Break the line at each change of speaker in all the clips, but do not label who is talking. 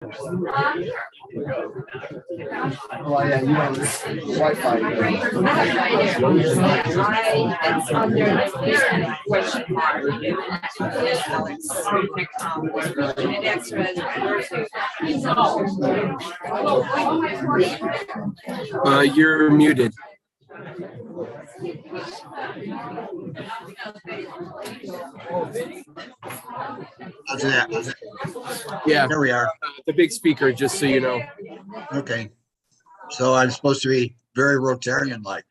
Well, yeah, you know, Wi-Fi.
It's under the question mark. And extra.
You're muted.
How's that?
Yeah,
There we are.
the big speaker, just so you know.
Okay. So I'm supposed to be very Rotarian-like.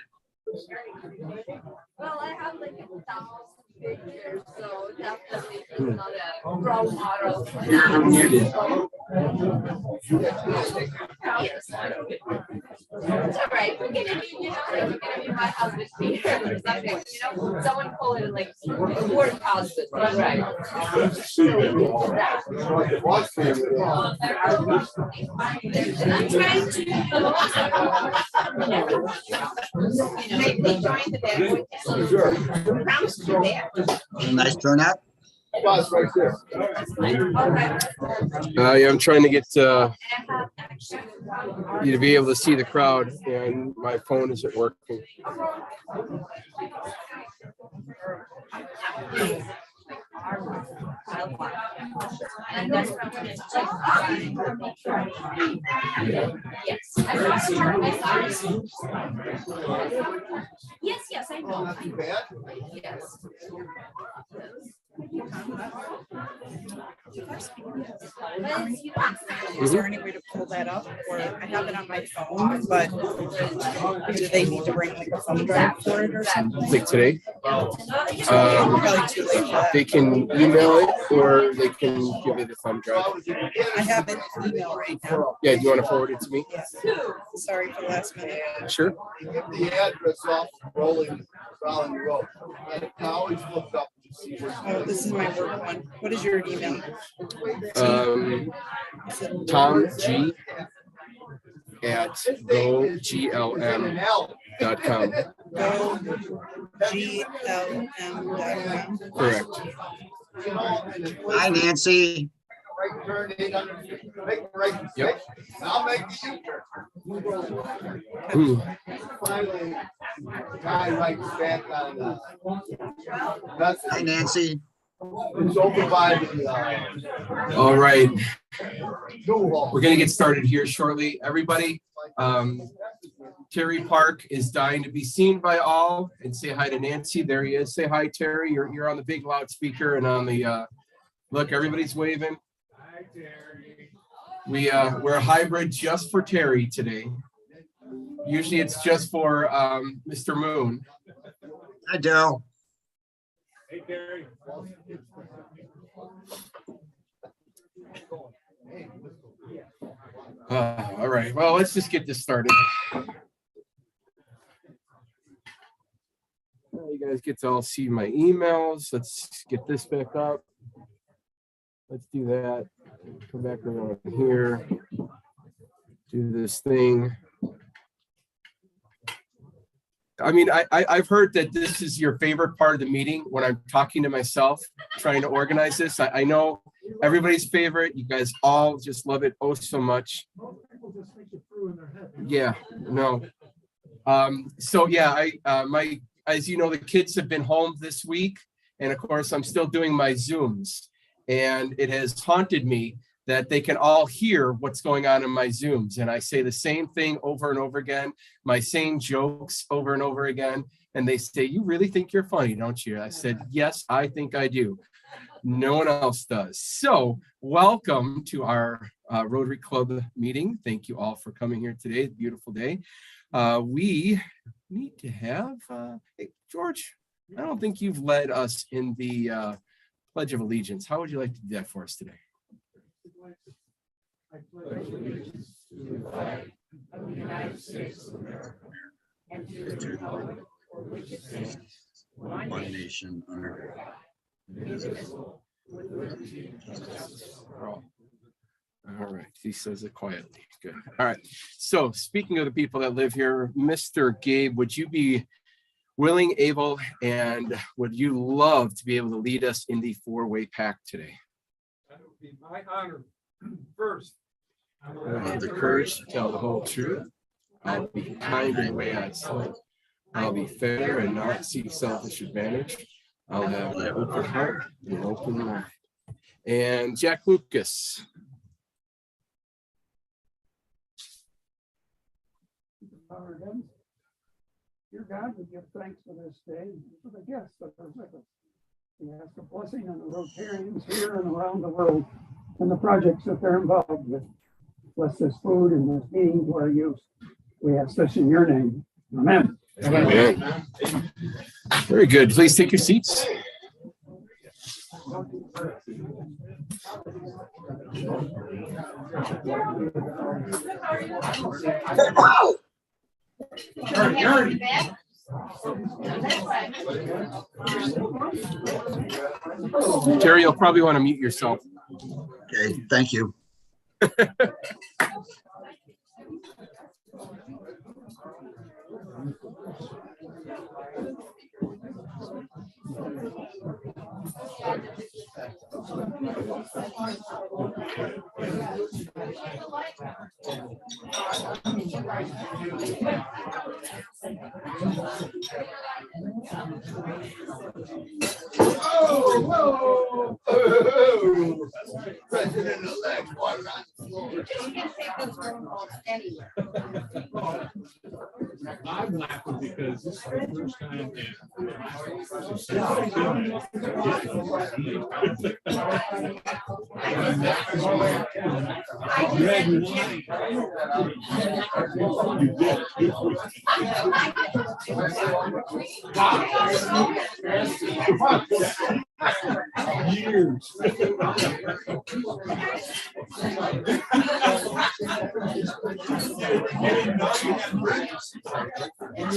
Well, I have like 1,000 pictures, so definitely it's not a role model.
You're muted.
Yes. It's all right. We're gonna be, like, we're gonna be my husband here or something. Someone call it like work husband. Right. And I'm trying to maybe join the band. Sure. Promise to be there.
Nice turnout.
Right there.
Yeah, I'm trying to get you to be able to see the crowd, and my phone isn't working.
Yes, I know. Yes.
Is there any way to pull that up? Or I have it on my phone, but do they need to bring like a thumb drive for it or something?
Like today,
Probably too late for that.
they can email it or they can give it a thumb drive.
I have it email right now.
Yeah, do you want to forward it to me?
Yeah. Sorry for the last minute.
Sure.
Get the address off Rolling Valley Road. I always look up to see where.
Oh, this is my work one. What is your email?
Tom G at GoGLM.com.
GLM.com.
Correct.
Hi, Nancy.
Right turn 800, make the right mistake.
Yep.
I'll make the U-turn. Finally, guy writes back on that's
Hi, Nancy.
it's over by the
All right.
new hall.
We're going to get started here shortly. Everybody, Terry Park is dying to be seen by all, and say hi to Nancy. There he is. Say hi, Terry. You're on the big loudspeaker and on the look, everybody's waving.
Hi, Terry.
We're a hybrid just for Terry today. Usually it's just for Mr. Moon.
Hi, Daryl.
Hey, Terry.
All right. Well, let's just get this started. You guys get to all see my emails. Let's get this back up. Let's do that. Come back around here. Do this thing. I mean, I've heard that this is your favorite part of the meeting when I'm talking to myself, trying to organize this. I know everybody's favorite. You guys all just love it oh so much. Yeah, no. So yeah, as you know, the kids have been home this week, and of course I'm still doing my Zooms, and it has haunted me that they can all hear what's going on in my Zooms. And I say the same thing over and over again, my same jokes over and over again. And they say, you really think you're funny, don't you? I said, yes, I think I do. No one else does. So welcome to our Rotary Club meeting. Thank you all for coming here today. Beautiful day. We need to have, hey, George, I don't think you've led us in the Pledge of Allegiance. How would you like to do that for us today?
I pledge allegiance to the flag of the United States of America and to the republic for which it stands,
One nation under
indivisible, with liberty and justice for all.
All right, he says it quietly. Good. All right. So speaking of the people that live here, Mr. Gabe, would you be willing, able, and would you love to be able to lead us in the four-way pact today?
That would be my honor. First,
I have the courage to tell the whole truth. I'll be kind in the way I sleep. I'll be fair and not seek selfish advantage. I'll have an open heart and an open mind. And Jack Lucas.
Dear God, we give thanks for this day and for the guests that are with us. We ask a blessing on the Rotarians here and around the world and the projects that they're involved with. Bless this food and this meeting to our use. We ask this in your name. Amen.
Amen. Very good. Please take your seats. Terry, you'll probably want to mute yourself.
Okay, thank you.
President-elect.
I'm laughing because this is the first time years.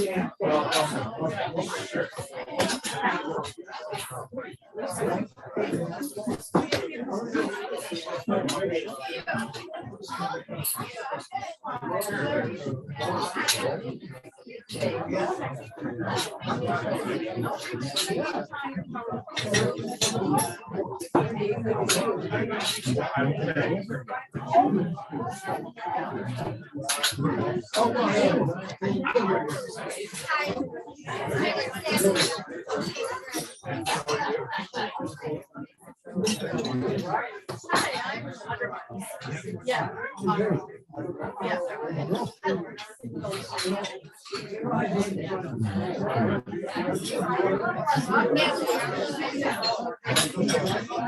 Yeah, that's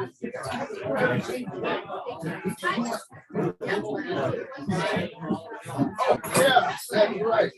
right.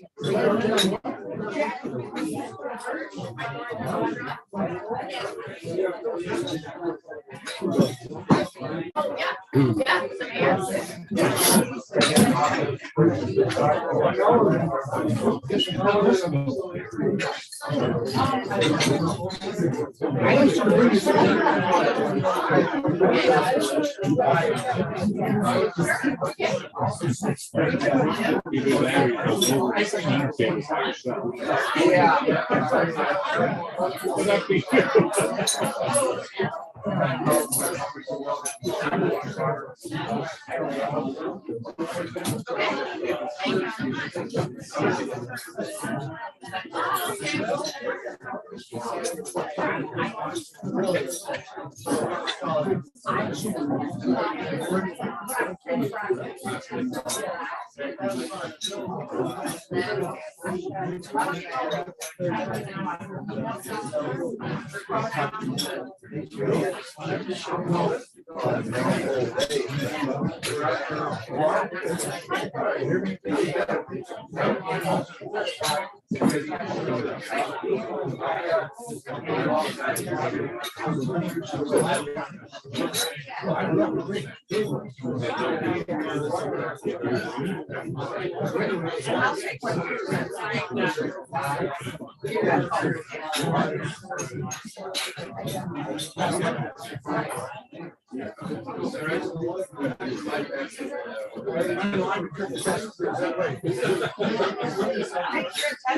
If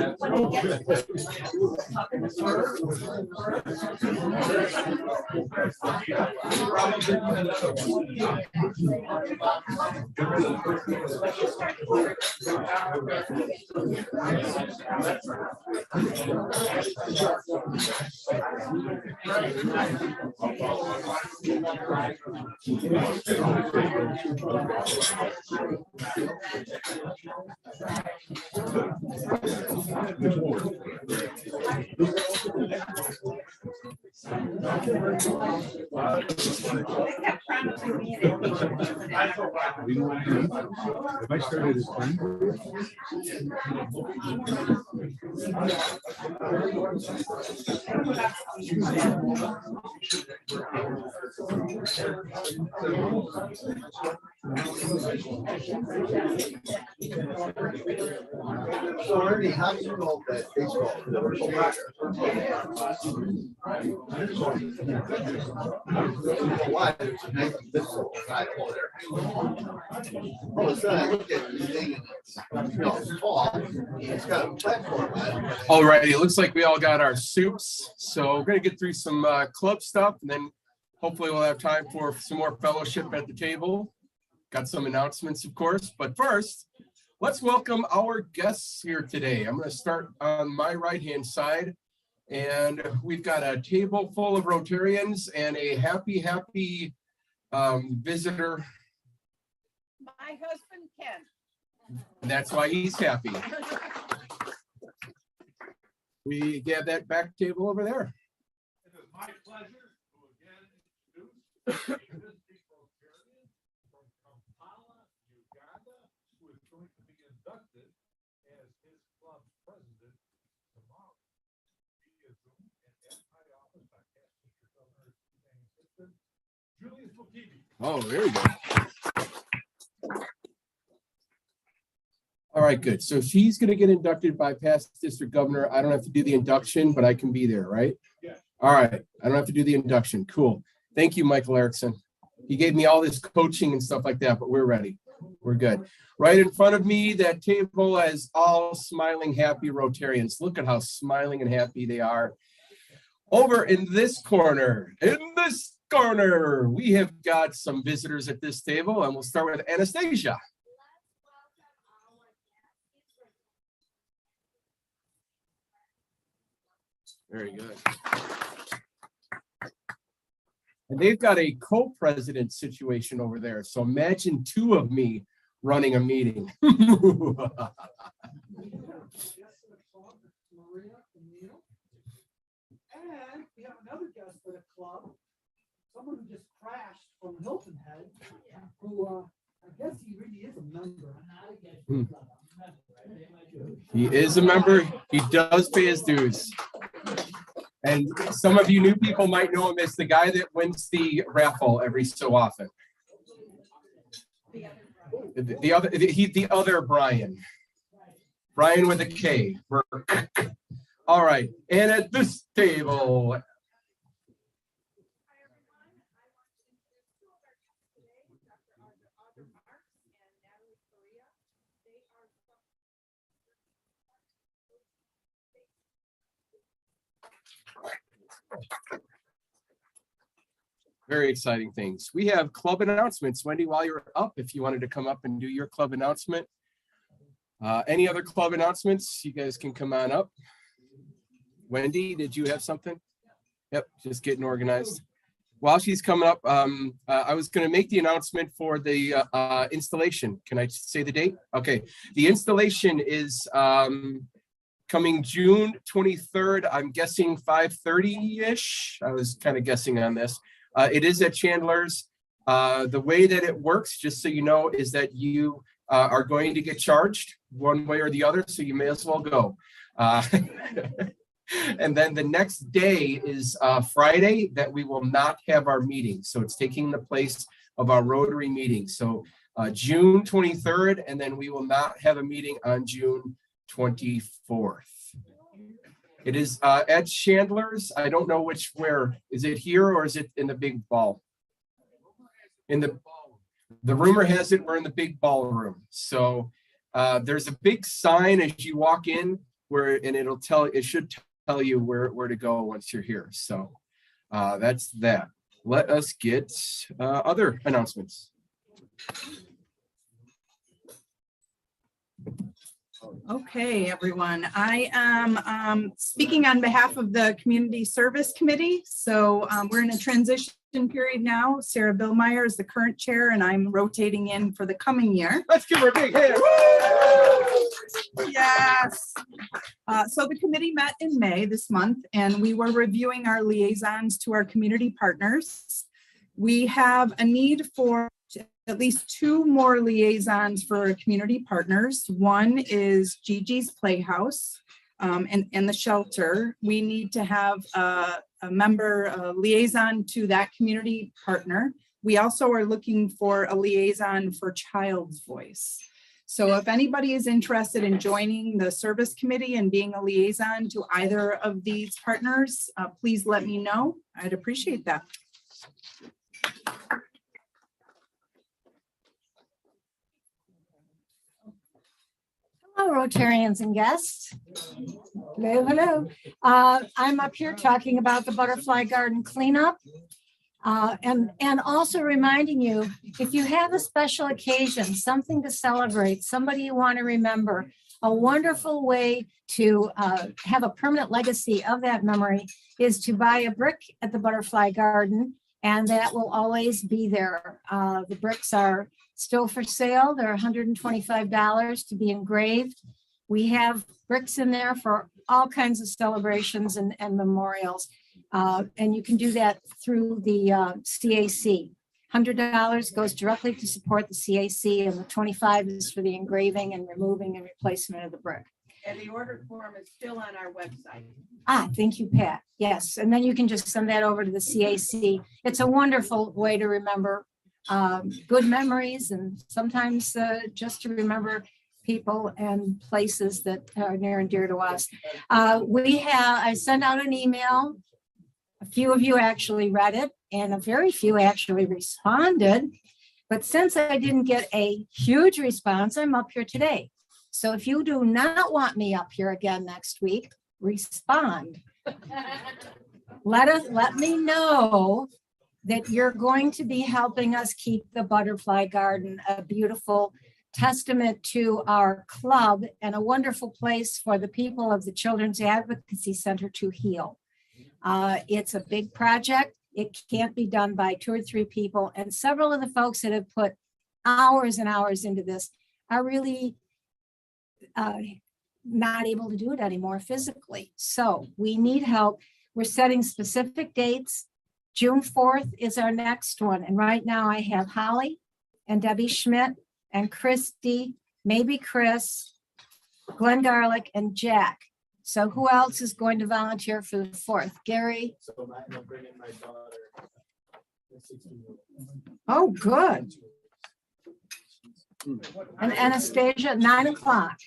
I started as 10.
So Ernie, how do you know that baseball? Why? There's a nice visible side there. All of a sudden, I look at the thing and it's tall. It's got a platform on it.
All righty, it looks like we all got our soups. So we're gonna get through some club stuff and then hopefully we'll have time for some more fellowship at the table. Got some announcements, of course, but first, let's welcome our guests here today. I'm gonna start on my right-hand side. And we've got a table full of Rotarians and a happy visitor.
My husband Ken.
That's why he's happy. We have that back table over there.
It is my pleasure to again introduce Rotarian from Kampala, Uganda, who is going to be inducted as his club president tomorrow. Via Zoom and at my office, I asked Mr. Governor's assistant, Julius Mukibi.
Oh, there we go. All right, good. So she's going to get inducted by past district governor. I don't have to do the induction, but I can be there, right?
Yeah.
All right. I don't have to do the induction. Cool. Thank you, Michael Erickson. He gave me all this coaching and stuff like that, but we're ready. We're good. Right in front of me, that table has all smiling, happy Rotarians. Look at how smiling and happy they are. Over in this corner, we have got some visitors at this table, and we'll start with Anastasia. Very good. And they've got a co-president situation over there. So imagine two of me running a meeting.
And we have another guest for the club, someone who just crashed from Hilton Head, who I guess he really is a member.
He is a member. He does pay his dues. And some of you new people might know him as the guy that wins the raffle every so often. The other Brian. Brian with a K. All right. And at this table. Very exciting things. We have club announcements. Wendy, while you're up, if you wanted to come up and do your club announcement. Any other club announcements? You guys can come on up. Wendy, did you have something? Yep, just getting organized. While she's coming up, I was going to make the announcement for the installation. Can I say the date? Okay, the installation is coming June 23rd. I'm guessing 5:30-ish. I was kind of guessing on this. It is at Chandler's. The way that it works, just so you know, is that you are going to get charged one way or the other, so you may as well go. And then the next day is Friday that we will not have our meeting. So it's taking the place of our Rotary meeting. So June 23rd, and then we will not have a meeting on June 24th. It is at Chandler's. I don't know where. Is it here or is it in the big ball? In the rumor has it we're in the big ballroom. So there's a big sign as you walk in and it should tell you where to go once you're here. So that's that. Let us get other announcements.
Okay, everyone. I am speaking on behalf of the Community Service Committee. So we're in a transition period now. Sarah Billmeyer is the current chair, and I'm rotating in for the coming year.
Let's give her a big hand.
Yes. So the committee met in May this month, and we were reviewing our liaisons to our community partners. We have a need for at least 2 more liaisons for our community partners. One is Gigi's Playhouse and the shelter. We need to have a liaison to that community partner. We also are looking for a liaison for Child's Voice. So if anybody is interested in joining the service committee and being a liaison to either of these partners, please let me know. I'd appreciate that.
Hello, Rotarians and guests. Hello, hello. I'm up here talking about the butterfly garden cleanup. And also reminding you, if you have a special occasion, something to celebrate, somebody you want to remember, a wonderful way to have a permanent legacy of that memory is to buy a brick at the butterfly garden, and that will always be there. The bricks are still for sale. They're $125 to be engraved. We have bricks in there for all kinds of celebrations and memorials. And you can do that through the CAC. $100 goes directly to support the CAC, and the $25 is for the engraving and removing and replacement of the brick.
And the order form is still on our website.
Thank you, Pat. Yes, and then you can just send that over to the CAC. It's a wonderful way to remember good memories, and sometimes just to remember people and places that are near and dear to us. I sent out an email. A few of you actually read it, and a very few actually responded. But since I didn't get a huge response, I'm up here today. So if you do not want me up here again next week, respond. Let me know that you're going to be helping us keep the butterfly garden a beautiful testament to our club and a wonderful place for the people of the Children's Advocacy Center to heal. It's a big project. It can't be done by 2 or 3 people. And several of the folks that have put hours and hours into this are really not able to do it anymore physically. So we need help. We're setting specific dates. June 4th is our next one. And right now I have Holly and Debbie Schmidt and Christy, maybe Chris, Glenn Garlick, and Jack. So who else is going to volunteer for the 4th? Gary?
So I'm bringing my daughter.
Oh, good. And Anastasia at 9 o'clock.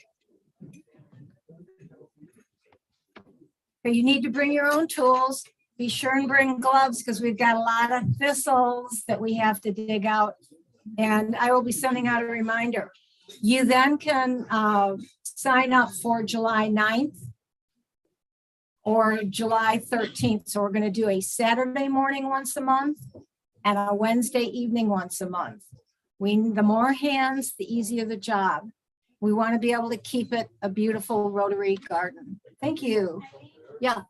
But you need to bring your own tools. Be sure and bring gloves because we've got a lot of thistles that we have to dig out. And I will be sending out a reminder. You then can sign up for July 9th or July 13th. So we're going to do a Saturday morning once a month and a Wednesday evening once a month. The more hands, the easier the job. We want to be able to keep it a beautiful Rotary garden. Thank you. Yeah.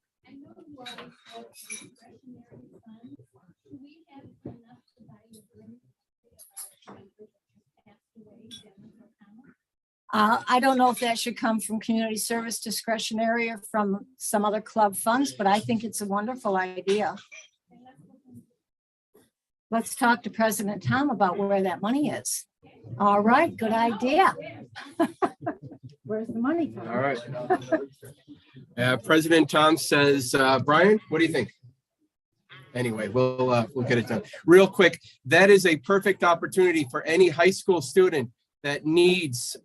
I don't know if that should come from community service discretionary or from some other club funds, but I think it's a wonderful idea. Let's talk to President Tom about where that money is. All right, good idea. Where's the money, Tom?
All right. President Tom says, Brian, what do you think? Anyway, we'll get it done. Real quick, that is a perfect opportunity for any high school student that needs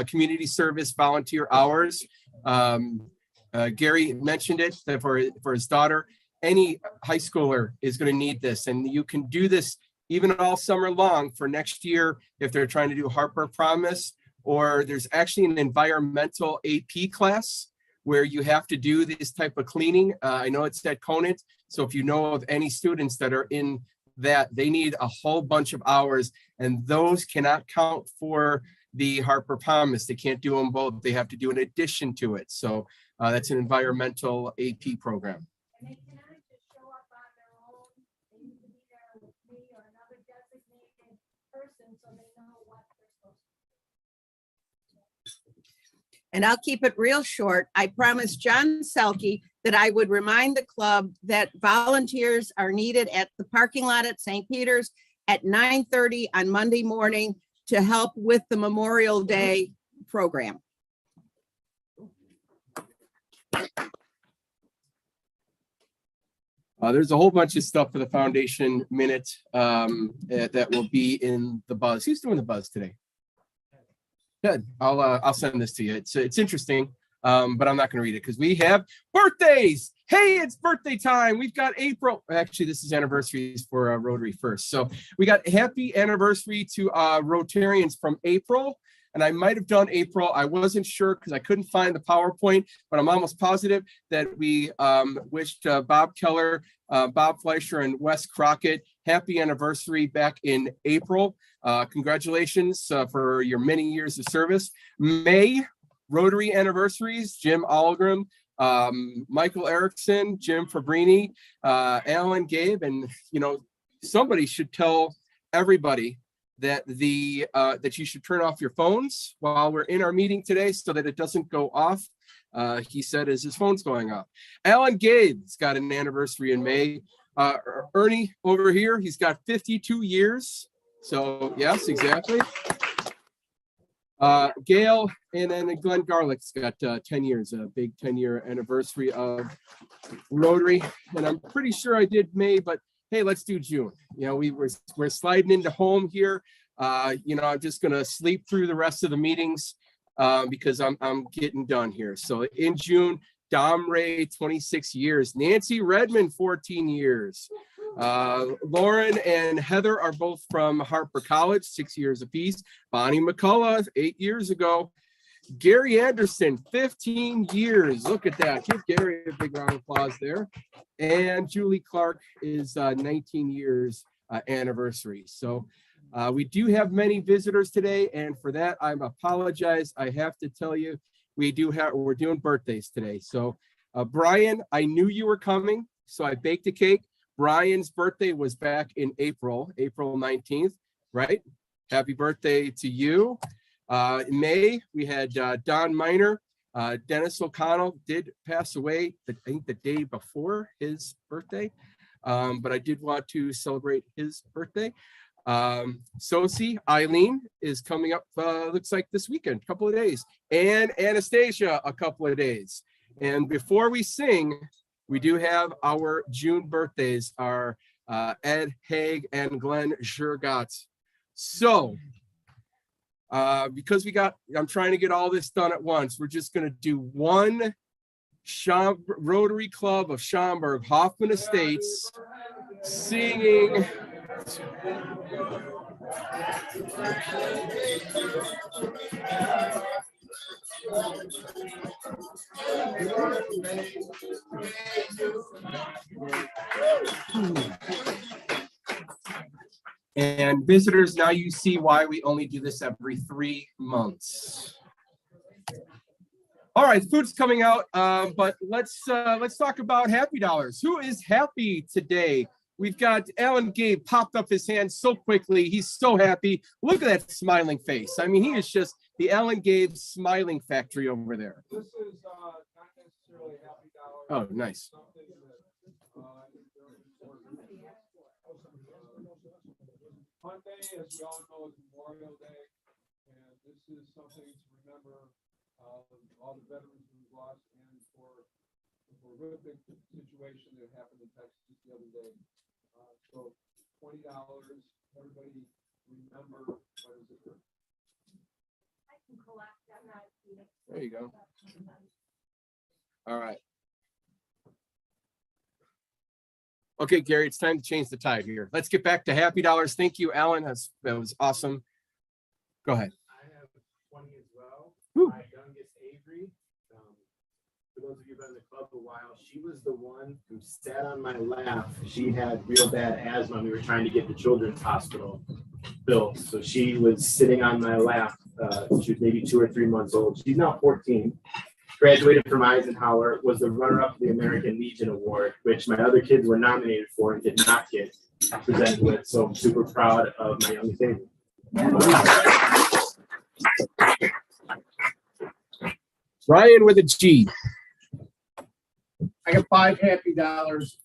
community service volunteer hours. Gary mentioned it that for his daughter. Any high schooler is going to need this, and you can do this even all summer long for next year if they're trying to do Harper Promise or there's actually an environmental AP class where you have to do this type of cleaning. I know it's at Conant. So if you know of any students that are in that, they need a whole bunch of hours, and those cannot count for the Harper Promise. They can't do them both. They have to do an addition to it. So that's an environmental AP program.
And they cannot just show up on their own. They need to be there with me or another designated person so they know what they're supposed to.
And I'll keep it real short. I promised John Selke that I would remind the club that volunteers are needed at the parking lot at St. Peter's at 9:30 on Monday morning to help with the Memorial Day program.
There's a whole bunch of stuff for the foundation minute that will be in the buzz. Who's doing the buzz today? Good. I'll send this to you. It's interesting, but I'm not going to read it because we have birthdays. Hey, it's birthday time. We've got April. Actually, this is anniversaries for Rotary first. So we got happy anniversary to Rotarians from April. And I might have done April. I wasn't sure because I couldn't find the PowerPoint, but I'm almost positive that we wished Bob Keller, Bob Fleischer, and Wes Crockett happy anniversary back in April. Congratulations for your many years of service. May, Rotary anniversaries, Jim Algrim, Michael Erickson, Jim Fabrini, Alan Gabe, and somebody should tell everybody that that you should turn off your phones while we're in our meeting today so that it doesn't go off. He said as his phone's going off. Alan Gabe's got an anniversary in May. Ernie over here, he's got 52 years. So yes, exactly. Gail, and then Glenn Garlick's got 10 years, a big 10-year anniversary of Rotary. And I'm pretty sure I did May, but hey, let's do June. We're sliding into home here. I'm just gonna sleep through the rest of the meetings because I'm getting done here. So in June, Dom Ray, 26 years. Nancy Redmond, 14 years. Lauren and Heather are both from Harper College, 6 years apiece. Bonnie McCullough, 8 years ago. Gary Anderson, 15 years. Look at that. Give Gary a big round of applause there. And Julie Clark is 19 years anniversary. So we do have many visitors today. And for that, I apologize. I have to tell you, we're doing birthdays today. So Brian, I knew you were coming, so I baked a cake. Brian's birthday was back in April 19th, right? Happy birthday to you. In May, we had Don Miner. Dennis O'Connell did pass away, I think the day before his birthday, but I did want to celebrate his birthday. Sosie, Eileen is coming up, looks like this weekend, a couple of days, and Anastasia, a couple of days. And before we sing, we do have our June birthdays, are Ed Haig and Glenn Shergott. So, because I'm trying to get all this done at once, we're just going to do one Rotary Club of Schaumburg, Hoffman Estates, singing. And visitors, now you see why we only do this every 3 months. All right, food's coming out, but let's talk about happy dollars. Who is happy today? We've got Alan Gabe popped up his hand so quickly. He's so happy. Look at that smiling face. I mean, he is just the Alan Gabe smiling factory over there.
This is not necessarily happy dollars.
Oh, nice.
Something that, Monday, as we all know, is Memorial Day, and this is something to remember all the veterans we've lost, and for the horrific situation that happened in Texas the other day. So $20, everybody remember what is it?
I can collect, I'm not eating.
There you go. All right. Okay, Gary, it's time to change the tide here. Let's get back to happy dollars. Thank you, Alan. That was awesome. Go ahead.
I have 20 well.
Whew.
My youngest, Avery, for those of you who've been in the club a while, she was the one who sat on my lap. She had real bad asthma. We were trying to get the children's hospital built. So she was sitting on my lap. She was maybe 2 or 3 months old. She's now 14. Graduated from Eisenhower, was the runner-up to the American Legion Award, which my other kids were nominated for and did not get presented with. So I'm super proud of my young baby.
Ryan with a G.
I got $5 happy.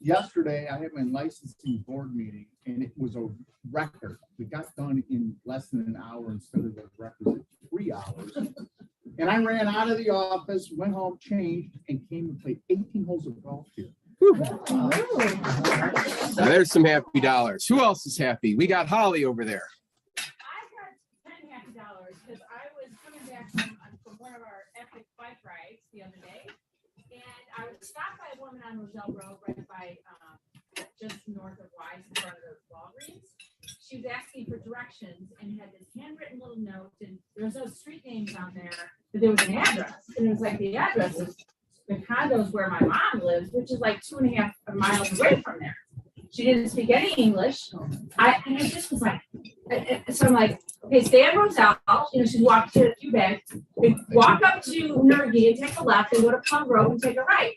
Yesterday, I had my licensing board meeting and it was a record. We got done in less than an hour instead of the requisite 3 hours. And I ran out of the office, went home, changed, and came and played 18 holes of golf here.
Now, there's some happy dollars. Who else is happy? We got Holly over there.
I got $10 happy because I was coming back from one of our epic bike rides the other day, and I was stopped by a woman on Roselle Road right by just north of Wise in front of the Walgreens. She was asking for directions and had this handwritten little note, and there was no street names on there, but there was an address, and it was like the address is the condos where my mom lives, which is like 2.5 miles away from there. She didn't speak any English. And I just was like, so I'm like, okay, stay on Roselle. She's walked to a few bags. We walk up to Nergi and take a left and go to Plum Grove and take a right.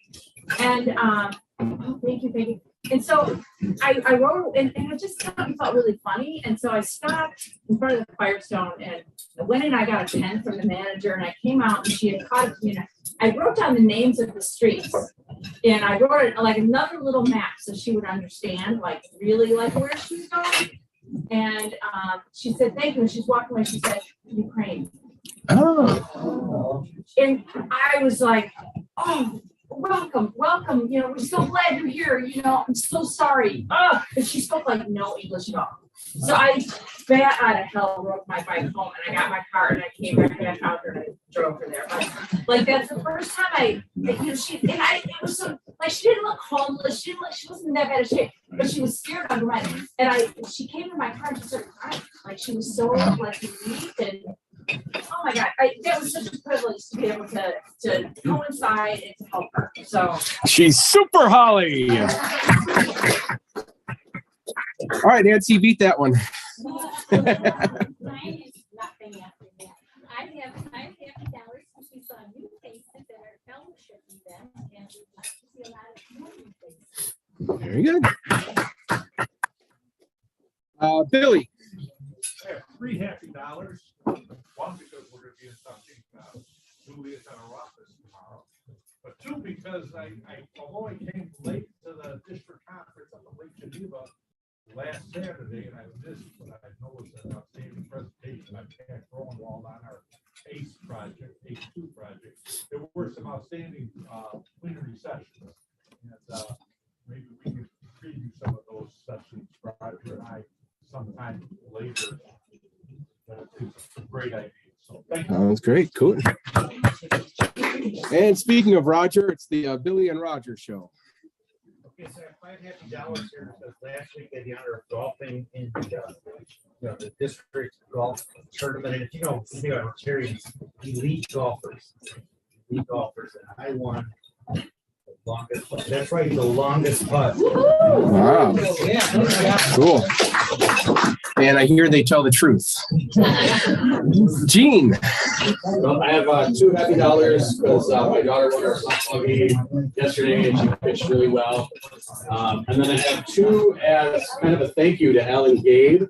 And oh, thank you. And so I wrote, and I just thought it felt really funny. And so I stopped in front of the Firestone and I went and I got a pen from the manager and I came out and she had caught it to me. I wrote down the names of the streets and I wrote it like another little map so she would understand like really like where she was going. And she said, thank you. And she's walking away. She said, Ukraine.
Oh.
And I was like, oh, welcome. We're so glad you're here. I'm so sorry. And she spoke like no English at all. So I bat out of hell rode my bike home and I got my car and I came right back out there and I drove her there. But like that's the first time it was so like she didn't look homeless. She wasn't in that bad of shape, but she was scared on the ride. And she came in my car and she started crying. Like she was so like relieved and oh my God, that was such a privilege to be able to go inside and to help her. So
she's super Holly. All right, Nancy, beat that one.
Mine is nothing after that. I have $5 happy because we saw new faces at our fellowship event, and we'd like to see a lot of more new faces.
Very good. Billy.
I have $3 happy. One, because we're going to be in something newly at our office tomorrow. But two, because although I came late to the district conference up in Lake Geneva last Saturday, and I missed what I know was an outstanding presentation by Pat Groenwald on our ACE project, ACE2 project. There were some outstanding plenary sessions. And maybe we can preview some of those sessions, Roger and I, sometime later. It's a great idea. So thank you.
Sounds great. Cool. And speaking of Roger, it's the Billy and Roger show.
Okay, so I have $5 happy here because last week I had the honor of golfing in the district golf tournament. And if you know Rotarians, elite golfers, and I won the longest putt. That's right, the longest putt.
Wow. Cool. And I hear they tell the truth. Gene.
Well, I have $2 happy because my daughter won our softball game yesterday and she pitched really well. And then I have 2 as kind of a thank you to Alan Gabe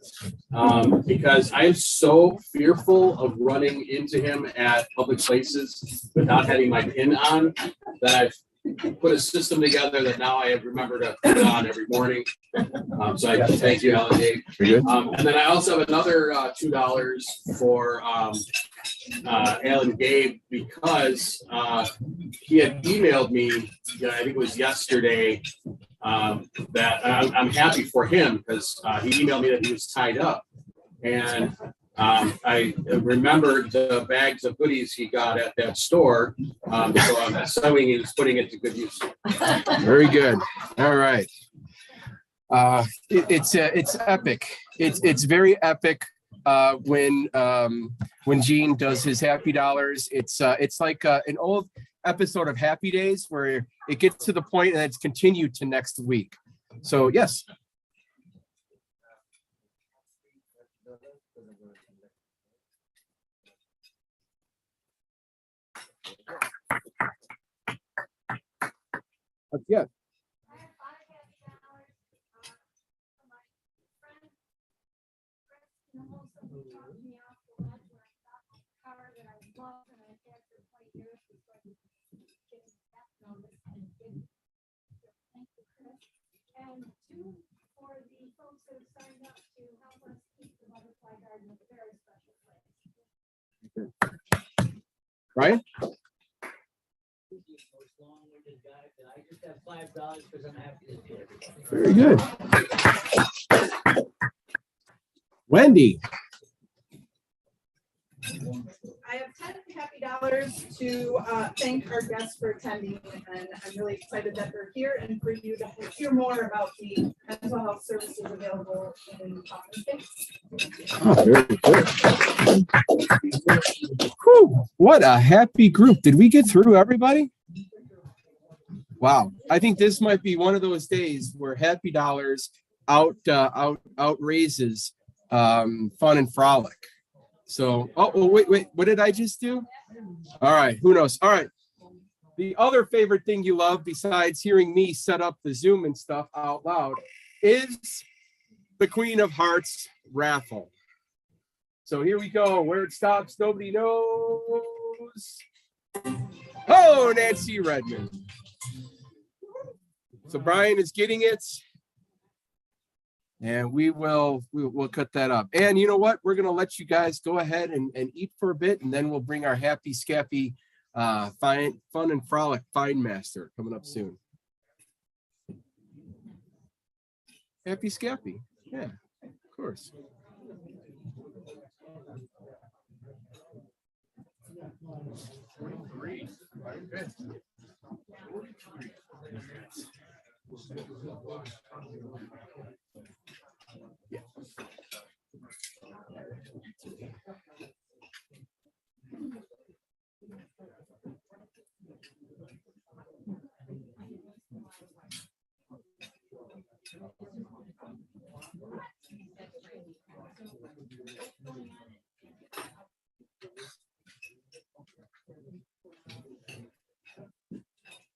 because I am so fearful of running into him at public places without having my pin on that I've put a system together that now I have remembered to put it on every morning. So I thank you, Alan Gabe. And then I also have another $2 for Alan Gabe because he had emailed me, I think it was yesterday, that I'm happy for him because he emailed me that he was tied up. And I remembered the bags of goodies he got at that store. So I'm assuming he was putting it to good use.
Very good. All right. It's epic. It's very epic when Gene does his happy dollars. It's like an old episode of Happy Days where it gets to the point and it's continued to next week. So yes. Yeah.
And two, for the folks that have signed up to help us keep the butterfly garden a very special place.
Ryan?
I just have $5 because I'm happy to see everybody.
Very good. Wendy.
I have 10 happy dollars to thank our guests for attending, and I'm really excited that they're here and for you to hear more about the mental health services available in Kaufman State.
Oh, very good. Whew, what a happy group. Did we get through everybody? Wow. I think this might be one of those days where happy dollars outraises fun and frolic. So, wait, what did I just do? All right, who knows? All right. The other favorite thing you love besides hearing me set up the Zoom and stuff out loud is the Queen of Hearts raffle. So here we go. Where it stops, nobody knows. Oh, Nancy Redmond. So Brian is getting it. And we'll cut that up. And you know what? We're going to let you guys go ahead and eat for a bit. And then we'll bring our happy, scappy, fun and frolic Fine Master coming up soon. Happy Scappy. Yeah, of course. Yeah.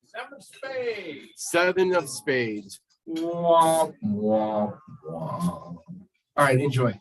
Seven of spades.
Seven of spades. Wah, wah, wah. All right, enjoy.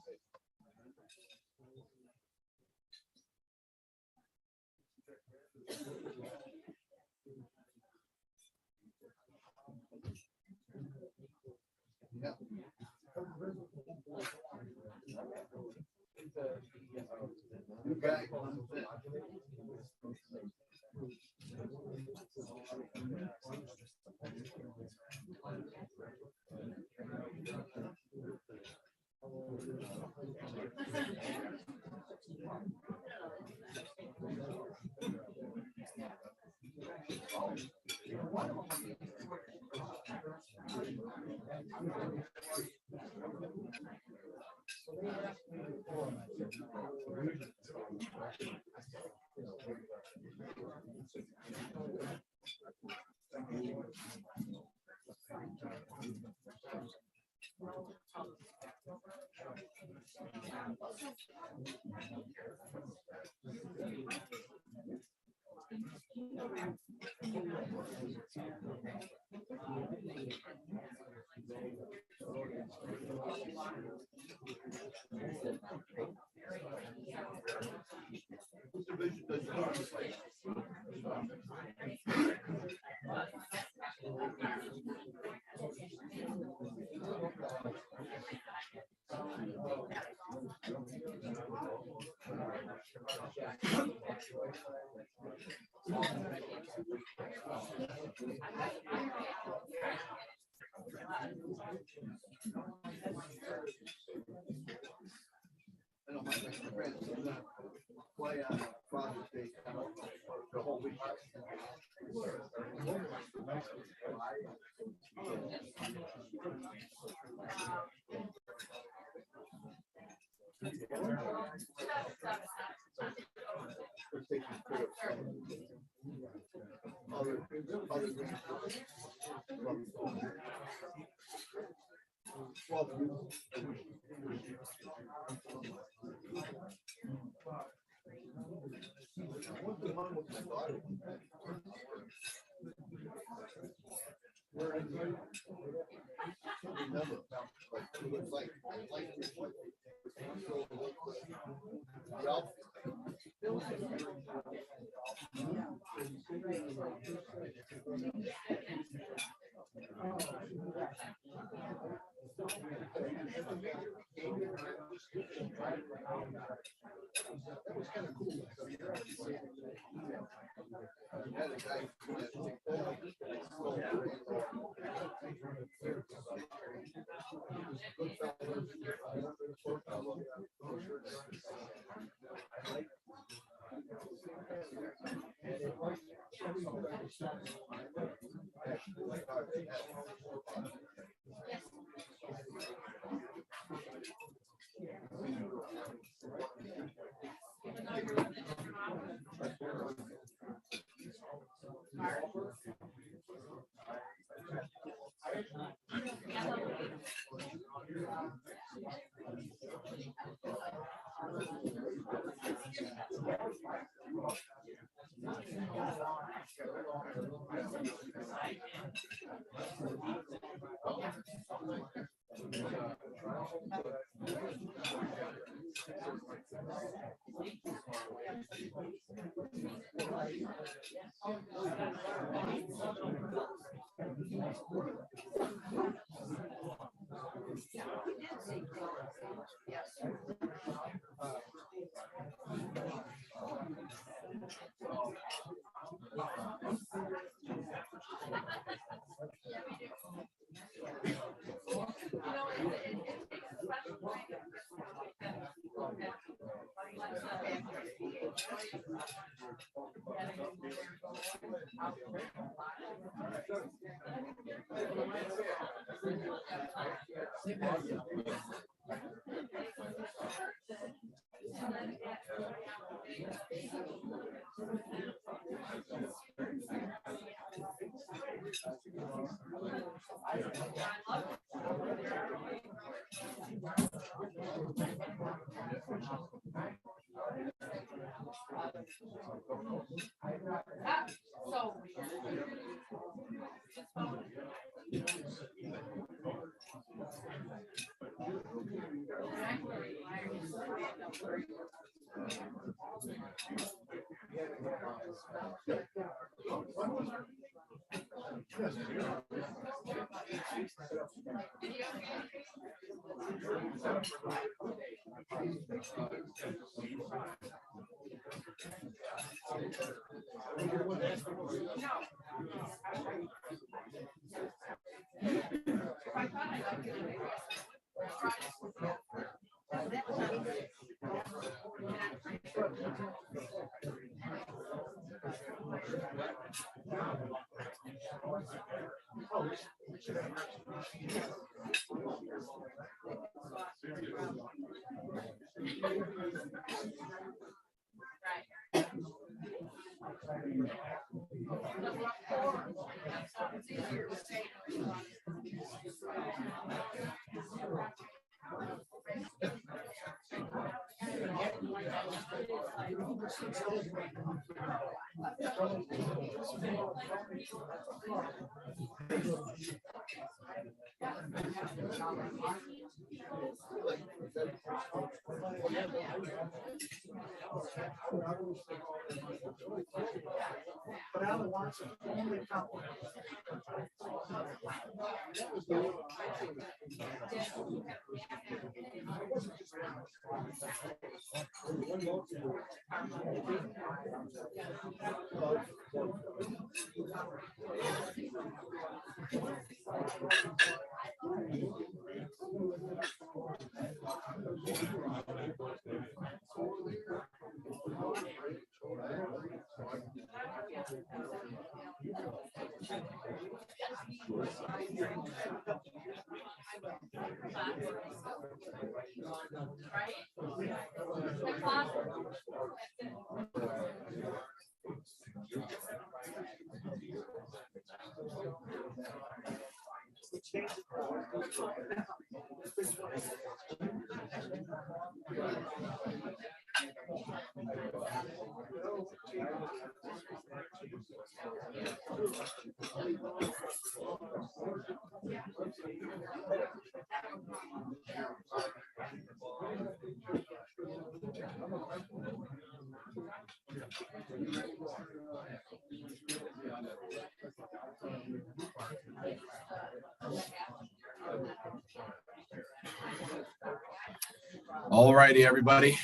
All righty, everybody.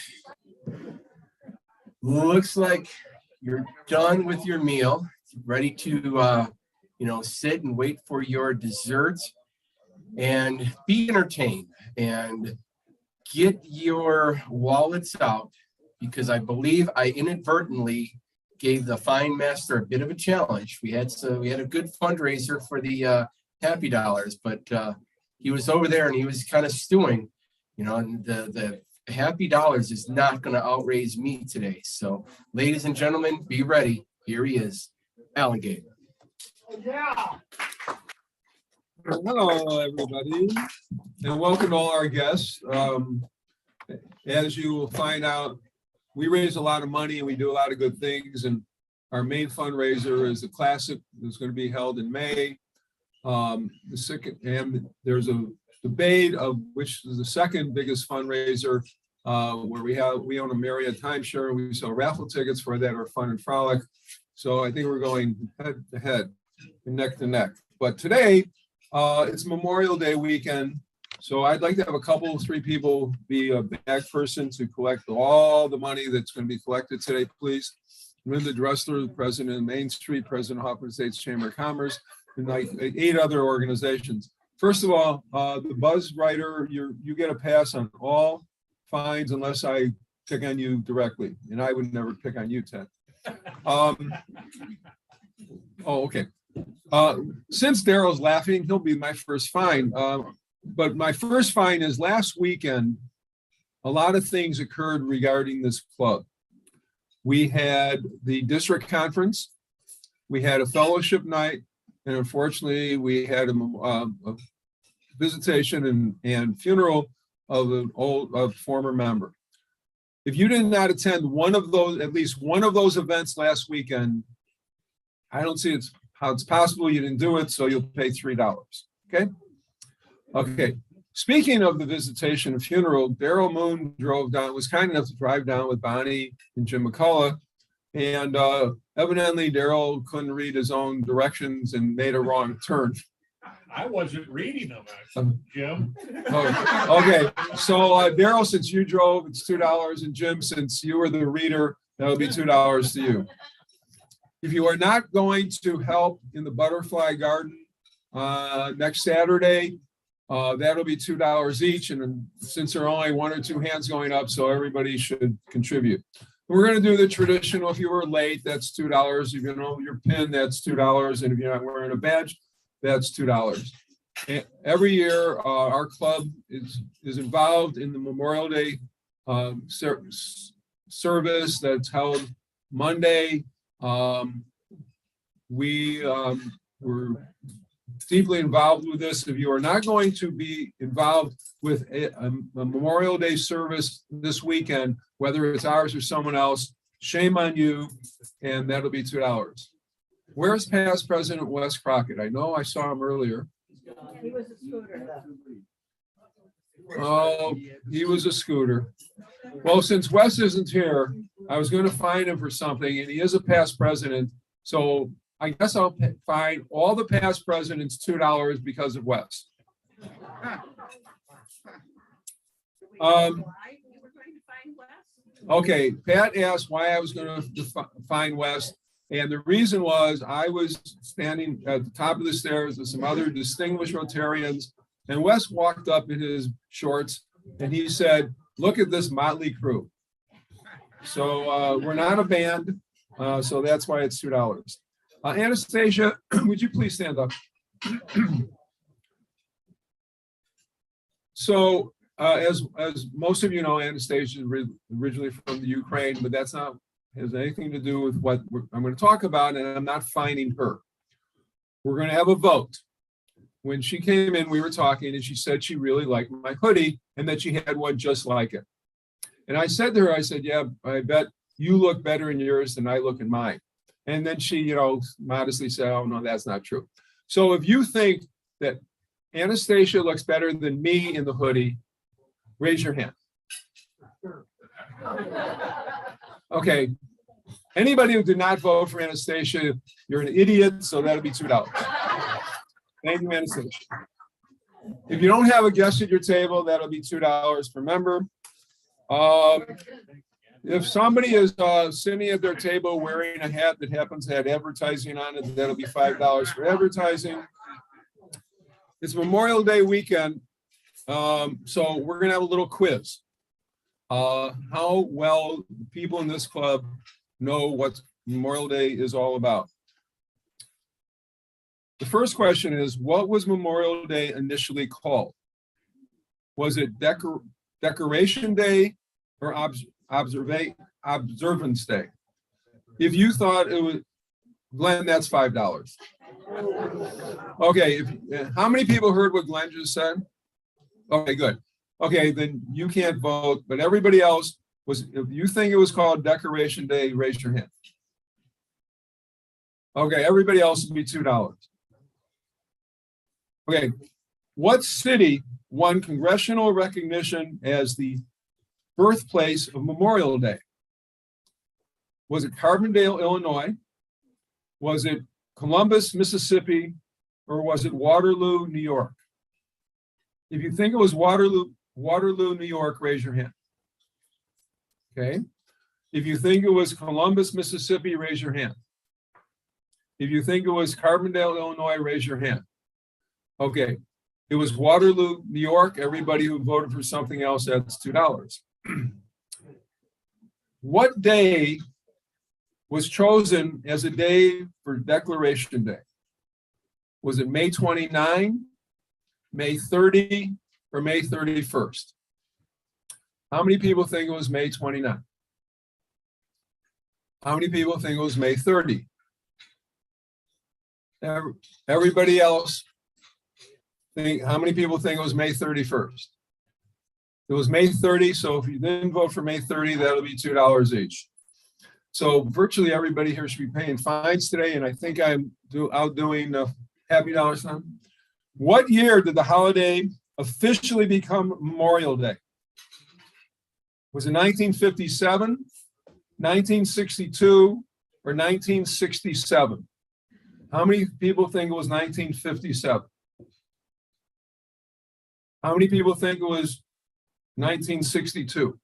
Looks like you're done with your meal, ready to, sit and wait for your dessert and be entertained and get your wallets out, because I believe I inadvertently gave the fine master a bit of a challenge. We had a good fundraiser for the Happy Dollars, but he was over there and he was kind of stewing, and the Happy Dollars is not going to outraise me today. So, ladies and gentlemen, be ready. Here he is, Alligator.
Yeah. Hello, everybody, and welcome to all our guests. As you will find out, we raise a lot of money and we do a lot of good things. And our main fundraiser is a classic that's going to be held in May. The second, and there's a debate of which is the second biggest fundraiser, where we own a Marriott timeshare and we sell raffle tickets for that are fun and frolic. So I think we're going head to head and neck to neck. But today, it's Memorial Day weekend. So I'd like to have three people be a bag person to collect all the money that's going to be collected today, please. Linda Dressler, the president of Main Street, president of Hoffman Estates Chamber of Commerce, and like 8 other organizations. First of all, the Buzz Writer, you get a pass on all fines unless I pick on you directly, and I would never pick on you, Ted. Okay. Since Daryl's laughing, he'll be my first fine. But my first fine is last weekend, a lot of things occurred regarding this club. We had the district conference, we had a fellowship night, and unfortunately, we had a visitation and funeral of a former member. If you did not attend at least one of those events last weekend, I don't see how it's possible you didn't do it, so you'll pay $3. Okay? Okay. Speaking of the visitation and funeral, Daryl Moon was kind enough to drive down with Bonnie and Jim McCullough. And evidently, Daryl couldn't read his own directions and made a wrong turn. I wasn't reading them, Jim.
Oh, okay. So Daryl, since you drove, it's $2. And Jim, since you were the reader, that'll be $2 to you. If you are not going to help in the butterfly garden next Saturday, that'll be $2 each. And since there are only 1 or 2 hands going up, so everybody should contribute. We're going to do the traditional. If you were late, that's $2. If you know your PIN, that's $2. And if you're not wearing a badge, that's $2. And every year, our club is involved in the Memorial Day service that's held Monday. We're deeply involved with this. If you are not going to be involved with a Memorial Day service this weekend, whether it's ours or someone else, shame on you, and that'll be $2. Where's past President Wes Crockett? I know I saw him earlier.
He was a scooter.
Oh, he was a scooter. Well, since Wes isn't here, I was going to fine him for something, and he is a past president. So I guess I'll fine all the past presidents $2 because of Wes. Okay, Pat asked why I was going to fine Wes. And the reason was I was standing at the top of the stairs with some other distinguished Rotarians, and Wes walked up in his shorts and he said, "Look at this motley crew." So we're not a band, so that's why it's $2. Anastasia, would you please stand up? So as most of you know, Anastasia is originally from the Ukraine, but that's not
has anything to do with what I'm going to talk about, and I'm not fining her. We're going to have a vote. When she came in, we were talking, and she said she really liked my hoodie and that she had one just like it. And I said to her, I said, yeah, I bet you look better in yours than I look in mine. And then she, you know, modestly said, oh, no, that's not true. So if you think that Anastasia looks better than me in the hoodie, raise your hand. Okay. Anybody who did not vote for Anastasia, you're an idiot, so that'll be $2. Thank you, Anastasia. If you don't have a guest at your table, that'll be $2 per member. If somebody is sitting at their table wearing a hat that happens to have advertising on it, that'll be $5 for advertising. It's Memorial Day weekend, so we're gonna have a little quiz. How well people in this club know what Memorial Day is all about. The first question is, what was Memorial Day initially called? Was it Decoration Day or Observance Day? If you thought it was, Glenn, that's $5. Okay, how many people heard what Glenn just said? Okay, good. Okay, then you can't vote, but everybody else was, if you think it was called Decoration Day, raise your hand. Okay, everybody else would be $2. Okay, what city won congressional recognition as the birthplace of Memorial Day? Was it Carbondale, Illinois? Was it Columbus, Mississippi? Or was it Waterloo, New York? If you think it was Waterloo, New York, raise your hand. Okay. If you think it was Columbus, Mississippi, raise your hand. If you think it was Carbondale, Illinois, raise your hand. Okay. It was Waterloo, New York. Everybody who voted for something else, that's $2. What day was chosen as a day for Declaration Day? Was it May 29, May 30, or May 31st? How many people think it was May 29? How many people think it was May 30? Everybody else think, how many people think it was May 31st? It was May 30, so if you didn't vote for May 30, that'll be $2 each. So virtually everybody here should be paying fines today, and I think I'm outdoing the Happy Dollar Sign. What year did the holiday officially become Memorial Day? Was it 1957, 1962, or 1967? How many people think it was 1957? How many people think it was 1962?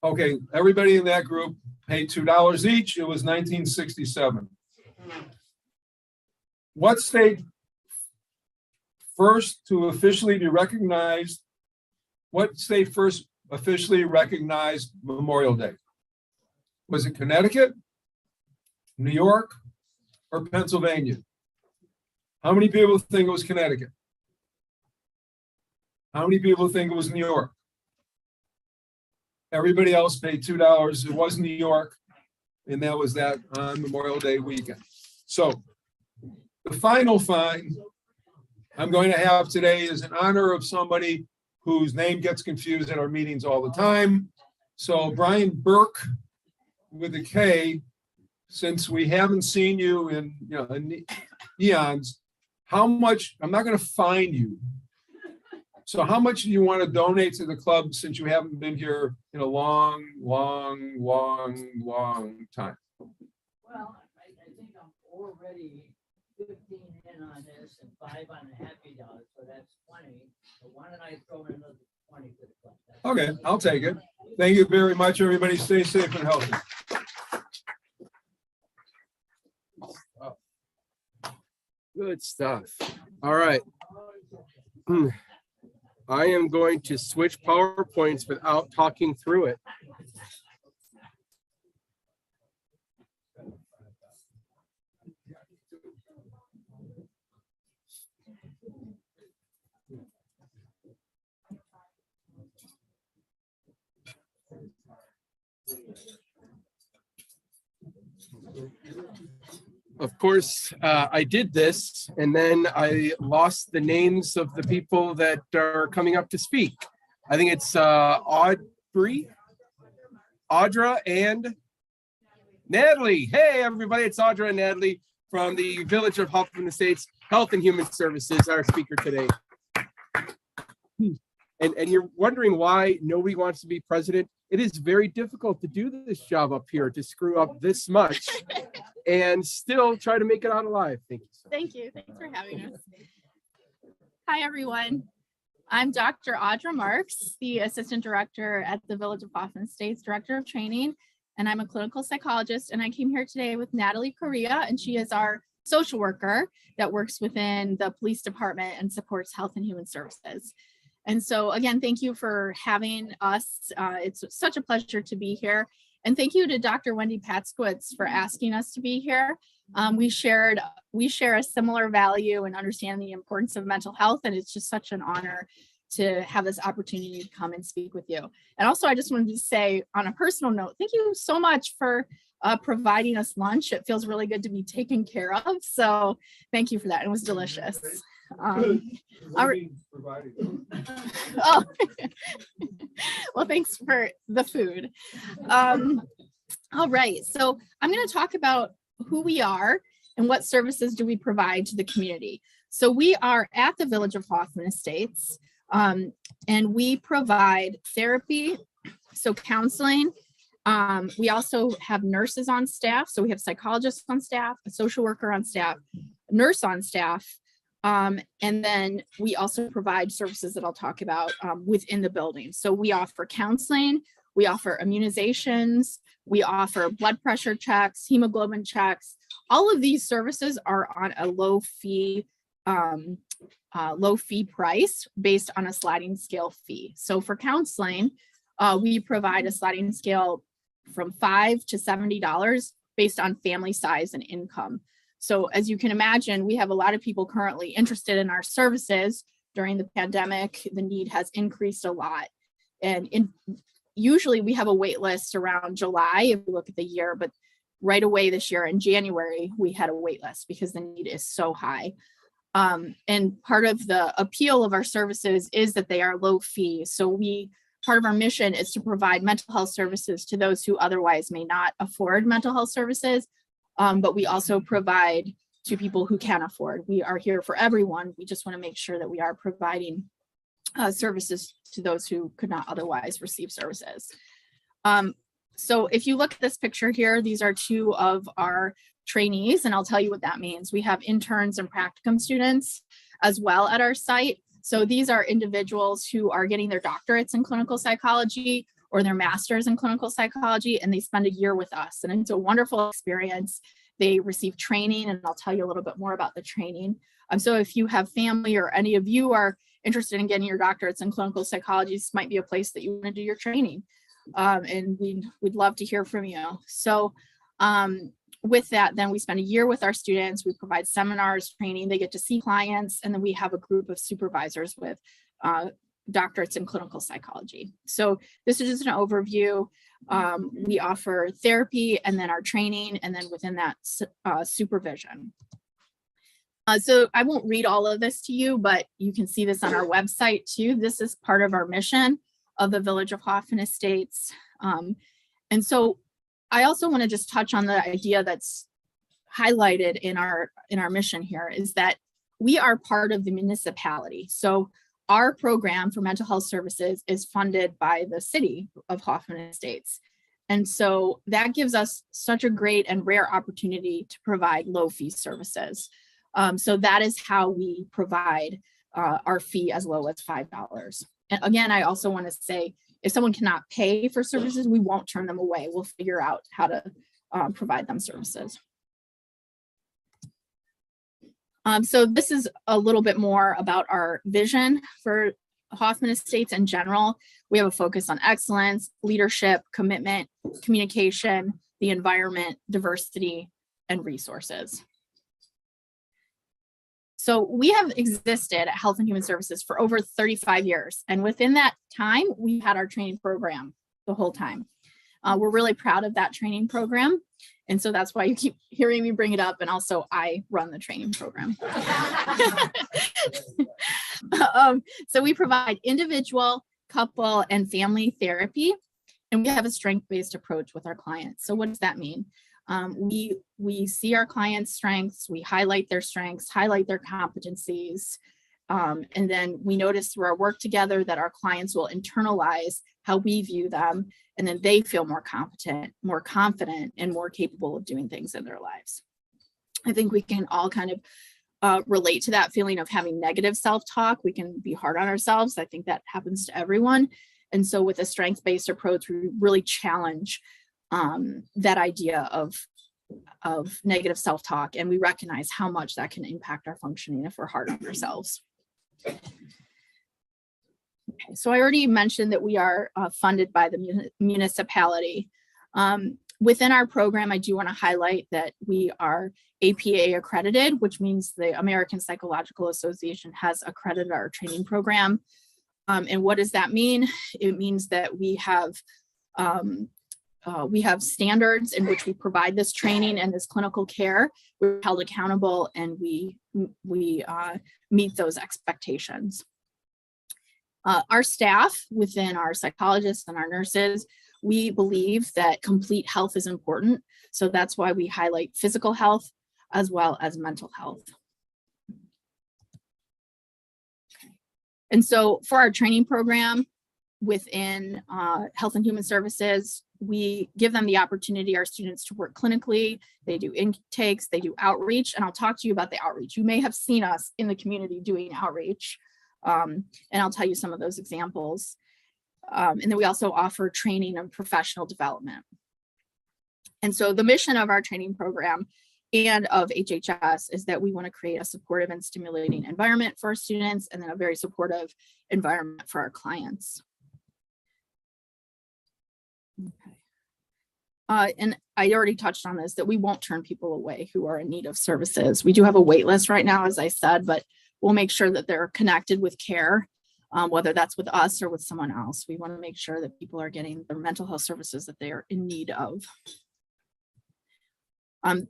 Okay, everybody in that group paid $2 each. It was 1967. What state first to officially be recognized? What state first officially recognized Memorial Day? Was it Connecticut, New York, or Pennsylvania? How many people think it was Connecticut? How many people think it was New York? Everybody else paid $2. It was New York, and that was that on Memorial Day weekend. So the final fine I'm going to have today is in honor of somebody whose name gets confused at our meetings all the time. So Brian Burke with a K, since we haven't seen you in, in eons, how much, I'm not going to fine you. So how much do you want to donate to the club since you haven't been here in a long time?
Well, I think I'm already 15 in on this and 5 on the Happy Dollar, so that's 20. So why don't I throw in another 20 for the club?
Okay, I'll take it. Thank you very much, everybody. Stay safe and healthy.
Good stuff. All right. I am going to switch PowerPoints without talking through it. Of course, I did this, and then I lost the names of the people that are coming up to speak. I think it's Audrey, Audra, and Natalie. Hey, everybody, it's Audra and Natalie from the Village of Hoffman Estates Health and Human Services, our speaker today. And you're wondering why nobody wants to be president. It is very difficult to do this job up here, to screw up this much and still try to make it out alive. Thank you.
Thank you. Thanks for having us. Hi, everyone. I'm Dr. Audra Marks, the Assistant Director at the Village of Hoffman Estates, Director of Training, and I'm a clinical psychologist. And I came here today with Natalie Correa, and she is our social worker that works within the police department and supports health and human services. And so again, thank you for having us. It's such a pleasure to be here. And thank you to Dr. Wendy Patskowitz for asking us to be here. We share a similar value and understand the importance of mental health, and it's just such an honor to have this opportunity to come and speak with you. And also, I just wanted to say on a personal note, thank you so much for providing us lunch. It feels really good to be taken care of. So thank you for that. It was delicious. Oh, well, thanks for the food. All right, so I'm going to talk about who we are and what services do we provide to the community. So we are at the Village of Hoffman Estates, and we provide therapy, so counseling. We also have nurses on staff, so we have psychologists on staff, a social worker on staff, a nurse on staff. And then we also provide services that I'll talk about within the building. So we offer counseling, we offer immunizations, we offer blood pressure checks, hemoglobin checks. All of these services are on a low fee price based on a sliding scale fee. So for counseling, we provide a sliding scale from $5 to $70 based on family size and income. So as you can imagine, we have a lot of people currently interested in our services. During the pandemic, the need has increased a lot. And usually we have a wait list around July if you look at the year, but right away this year in January, we had a wait list because the need is so high. And part of the appeal of our services is that they are low fee. So part of our mission is to provide mental health services to those who otherwise may not afford mental health services. But we also provide to people who can afford. We are here for everyone. We just want to make sure that we are providing services to those who could not otherwise receive services. So if you look at this picture here, these are two of our trainees, and I'll tell you what that means. We have interns and practicum students as well at our site. So these are individuals who are getting their doctorates in clinical psychology or their master's in clinical psychology, and they spend a year with us. And it's a wonderful experience. They receive training, and I'll tell you a little bit more about the training. So if you have family or any of you are interested in getting your doctorates in clinical psychology, this might be a place that you want to do your training. And we'd love to hear from you. So with that, then we spend a year with our students. We provide seminars, training, they get to see clients, and then we have a group of supervisors with doctorates in clinical psychology. So this is just an overview. We offer therapy and then our training, and then within that supervision. So I won't read all of this to you, but you can see this on our website too. This is part of our mission of the Village of Hoffman Estates. And so I also want to just touch on the idea that's highlighted in our mission here, is that we are part of the municipality. So our program for mental health services is funded by the city of Hoffman Estates. And so that gives us such a great and rare opportunity to provide low fee services. So that is how we provide our fee as low as $5. And again, I also want to say, if someone cannot pay for services, we won't turn them away. We'll figure out how to provide them services. So this is a little bit more about our vision for Hoffman Estates in general. We have a focus on excellence, leadership, commitment, communication, the environment, diversity, and resources. So we have existed at Health and Human Services for over 35 years. And within that time, we've had our training program the whole time. We're really proud of that training program. And so that's why you keep hearing me bring it up. And also I run the training program. So we provide individual, couple, and family therapy. And we have a strength-based approach with our clients. So what does that mean? We see our clients' strengths, we highlight their strengths, highlight their competencies. And then we notice through our work together that our clients will internalize how we view them. And then they feel more competent, more confident, and more capable of doing things in their lives. I think we can all kind of relate to that feeling of having negative self-talk. We can be hard on ourselves. I think that happens to everyone. And so with a strengths-based approach, we really challenge that idea of negative self-talk, and we recognize how much that can impact our functioning if we're hard on ourselves. Okay, so I already mentioned that we are funded by the municipality. Within our program, I do want to highlight that we are APA accredited, which means the American Psychological Association has accredited our training program. And what does that mean? It means that we have standards in which we provide this training and this clinical care. We're held accountable, and we meet those expectations. Our staff, within our psychologists and our nurses, we believe that complete health is important. So that's why we highlight physical health as well as mental health. And so for our training program within Health and Human Services, we give them the opportunity, our students, to work clinically. They do intakes, they do outreach, and I'll talk to you about the outreach. You may have seen us in the community doing outreach, and I'll tell you some of those examples. And then we also offer training and professional development. And so the mission of our training program and of HHS is that we want to create a supportive and stimulating environment for our students, and then a very supportive environment for our clients. Okay. And I already touched on this, that we won't turn people away who are in need of services. We do have a wait list right now, as I said, but we'll make sure that they're connected with care, whether that's with us or with someone else. We want to make sure that people are getting the mental health services that they are in need of.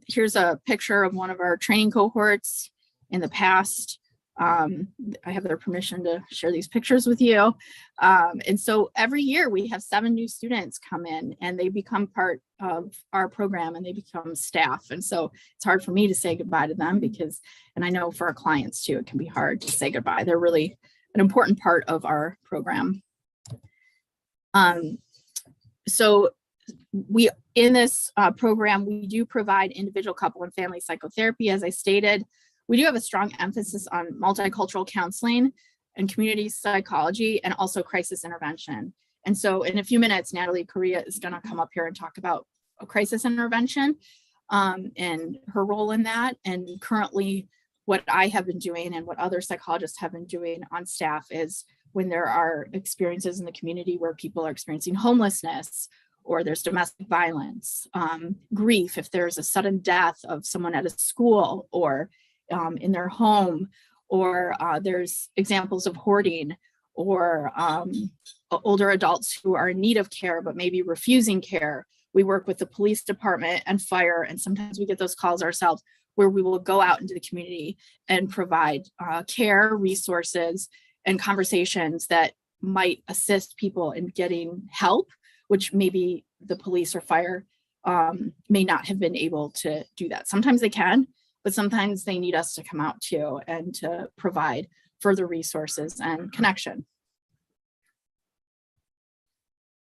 Here's a picture of one of our training cohorts in the past. I have their permission to share these pictures with you. And so every year we have 7 new students come in, and they become part of our program, and they become staff. And so it's hard for me to say goodbye to them, because, and I know for our clients too, it can be hard to say goodbye. They're really an important part of our program. So we, in this program, we do provide individual, couple, and family psychotherapy. As I stated, we do have a strong emphasis on multicultural counseling and community psychology, and also crisis intervention. And so in a few minutes, Natalie Correa is going to come up here and talk about a crisis intervention and her role in that. And currently what I have been doing, and what other psychologists have been doing on staff, is when there are experiences in the community where people are experiencing homelessness, or there's domestic violence, grief, if there's a sudden death of someone at a school or in their home, or there's examples of hoarding, or older adults who are in need of care but maybe refusing care. We work with the police department and fire, and sometimes we get those calls ourselves, where we will go out into the community and provide care, resources, and conversations that might assist people in getting help, which maybe the police or fire may not have been able to do that. Sometimes they can, but sometimes they need us to come out too, and to provide further resources and connection.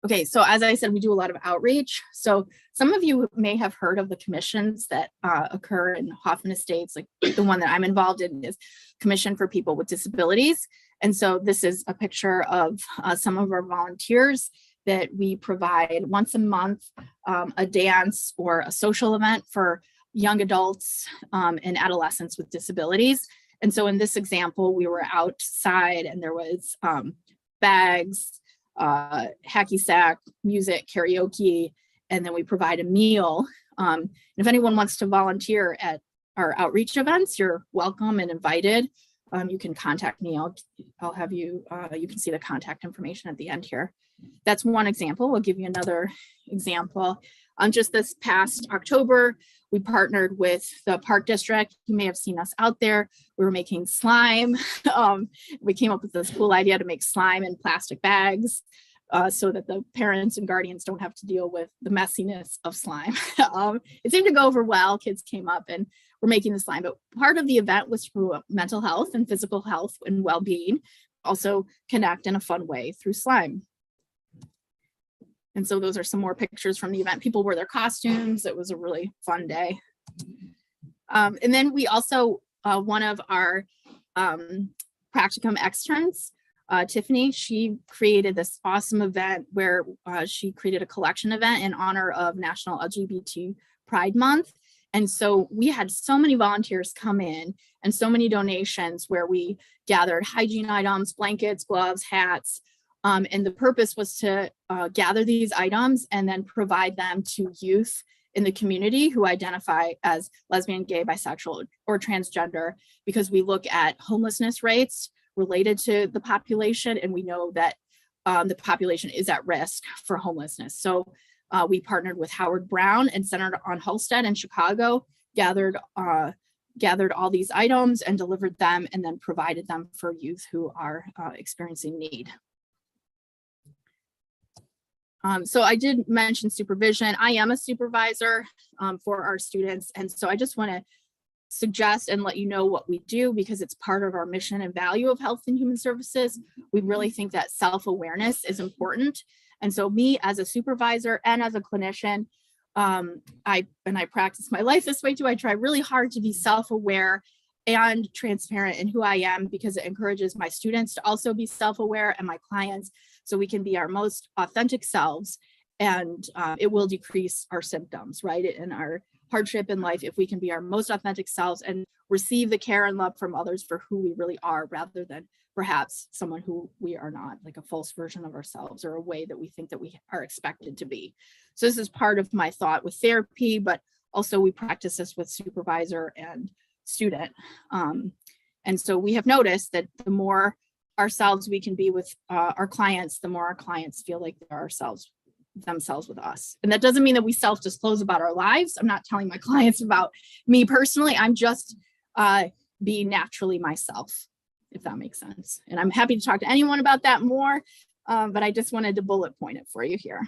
Okay, so as I said, we do a lot of outreach. So some of you may have heard of the commissions that occur in Hoffman Estates. Like the one that I'm involved in is Commission for People with Disabilities. And so this is a picture of some of our volunteers that we provide once a month, a dance or a social event for young adults and adolescents with disabilities. And so in this example, we were outside, and there was bags, hacky sack, music, karaoke, and then we provide a meal. If anyone wants to volunteer at our outreach events, you're welcome and invited. you can contact me. I'll have you, you can see the contact information at the end here. That's one example. We'll give you another example. Just this past October, we partnered with the Park District. You may have seen us out there. We were making slime. We came up with this cool idea to make slime in plastic bags so that the parents and guardians don't have to deal with the messiness of slime. It seemed to go over well. Kids came up and were making the slime, but part of the event was through mental health and physical health and well-being, also connect in a fun way through slime. And so those are some more pictures from the event. People wore their costumes. It was a really fun day. And then we also, one of our practicum externs, Tiffany, she created this awesome event where she created a collection event in honor of National LGBT Pride Month. And so we had so many volunteers come in and so many donations where we gathered hygiene items, blankets, gloves, hats. And the purpose was to gather these items and then provide them to youth in the community who identify as lesbian, gay, bisexual, or transgender, because we look at homelessness rates related to the population, and we know that the population is at risk for homelessness. So we partnered with Howard Brown and Center on Halsted in Chicago, gathered all these items and delivered them, and then provided them for youth who are experiencing need. So I did mention supervision. I am a supervisor for our students. And so I just want to suggest and let you know what we do, because it's part of our mission and value of Health and Human Services. We really think that self-awareness is important. And so me as a supervisor and as a clinician, I practice my life this way too. I try really hard to be self-aware and transparent in who I am, because it encourages my students to also be self-aware and my clients, so we can be our most authentic selves, and it will decrease our symptoms, right? And our hardship in life if we can be our most authentic selves and receive the care and love from others for who we really are, rather than perhaps someone who we are not, like a false version of ourselves or a way that we think that we are expected to be. So this is part of my thought with therapy, but also we practice this with supervisor and student. And so we have noticed that the more ourselves we can be with our clients, the more our clients feel like they're themselves with us. And that doesn't mean that we self-disclose about our lives. I'm not telling my clients about me personally. I'm just being naturally myself, if that makes sense. And I'm happy to talk to anyone about that more, but I just wanted to bullet point it for you here.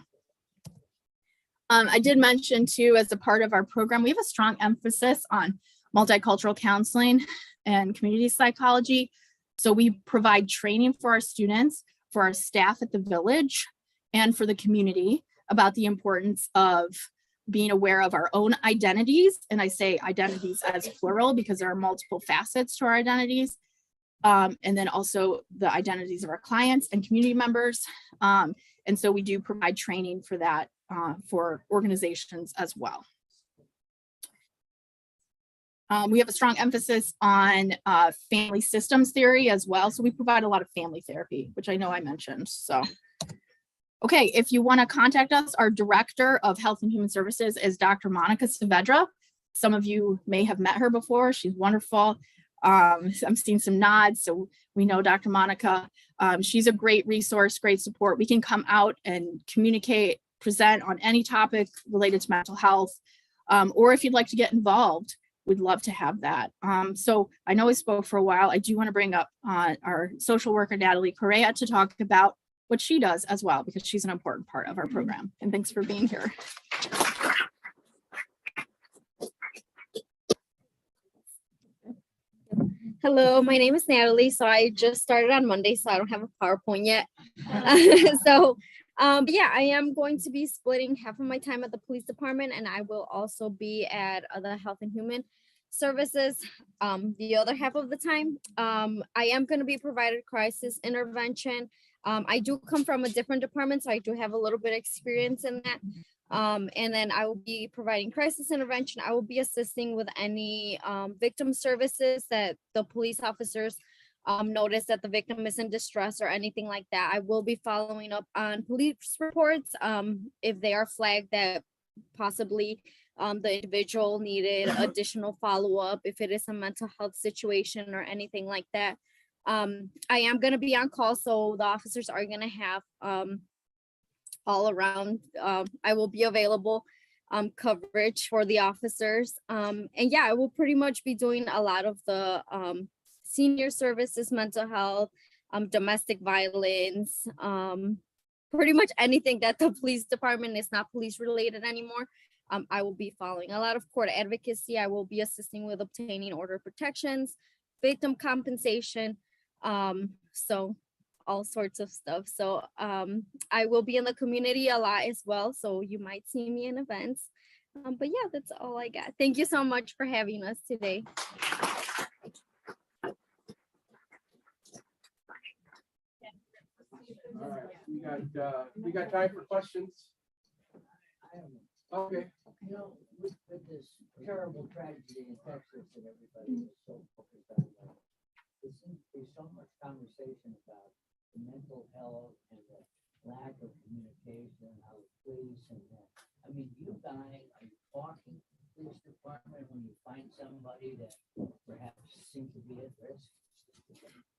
I did mention too, as a part of our program, we have a strong emphasis on multicultural counseling and community psychology. So we provide training for our students, for our staff at the village, and for the community about the importance of being aware of our own identities. And I say identities as plural because there are multiple facets to our identities. And then also the identities of our clients and community members. And so we do provide training for that for organizations as well. We have a strong emphasis on family systems theory as well. So we provide a lot of family therapy, which I know I mentioned. So, okay, if you want to contact us, our Director of Health and Human Services is Dr. Monica Saavedra. Some of you may have met her before. She's wonderful. I'm seeing some nods, so we know Dr. Monica. She's a great resource, great support. We can come out and communicate, present on any topic related to mental health, or if you'd like to get involved, we'd love to have that. So I know I spoke for a while. I do want to bring up our social worker, Natalie Correa, to talk about what she does as well, because she's an important part of our program. And thanks for being here.
Hello, my name is Natalie. So I just started on Monday, so I don't have a PowerPoint yet. Yeah, I am going to be splitting half of my time at the police department, and I will also be at the Health and Human Services the other half of the time. I am going to be provided crisis intervention. I do come from a different department, so I do have a little bit of experience in that. And then I will be providing crisis intervention. I will be assisting with any victim services that the police officers notice that the victim is in distress or anything like that. I will be following up on police reports if they are flagged that possibly the individual needed additional follow-up, if it is a mental health situation or anything like that. I am going to be on call, so the officers are going to have all around. I will be available coverage for the officers. And yeah, I will pretty much be doing a lot of the senior services, mental health, domestic violence, pretty much anything that the police department is not police related anymore. I will be following a lot of court advocacy. I will be assisting with obtaining order protections, victim compensation, so all sorts of stuff. So I will be in the community a lot as well, so you might see me in events. But yeah, that's all I got. Thank you so much for having us today.
All right, we got time for questions. Okay.
You know, with this terrible tragedy in Texas that everybody is so focused on, there seems to be so much conversation about the mental health and the lack of communication, how the police and that. I mean, you guys, are you talking to the police department when you find somebody that perhaps seems to be at risk?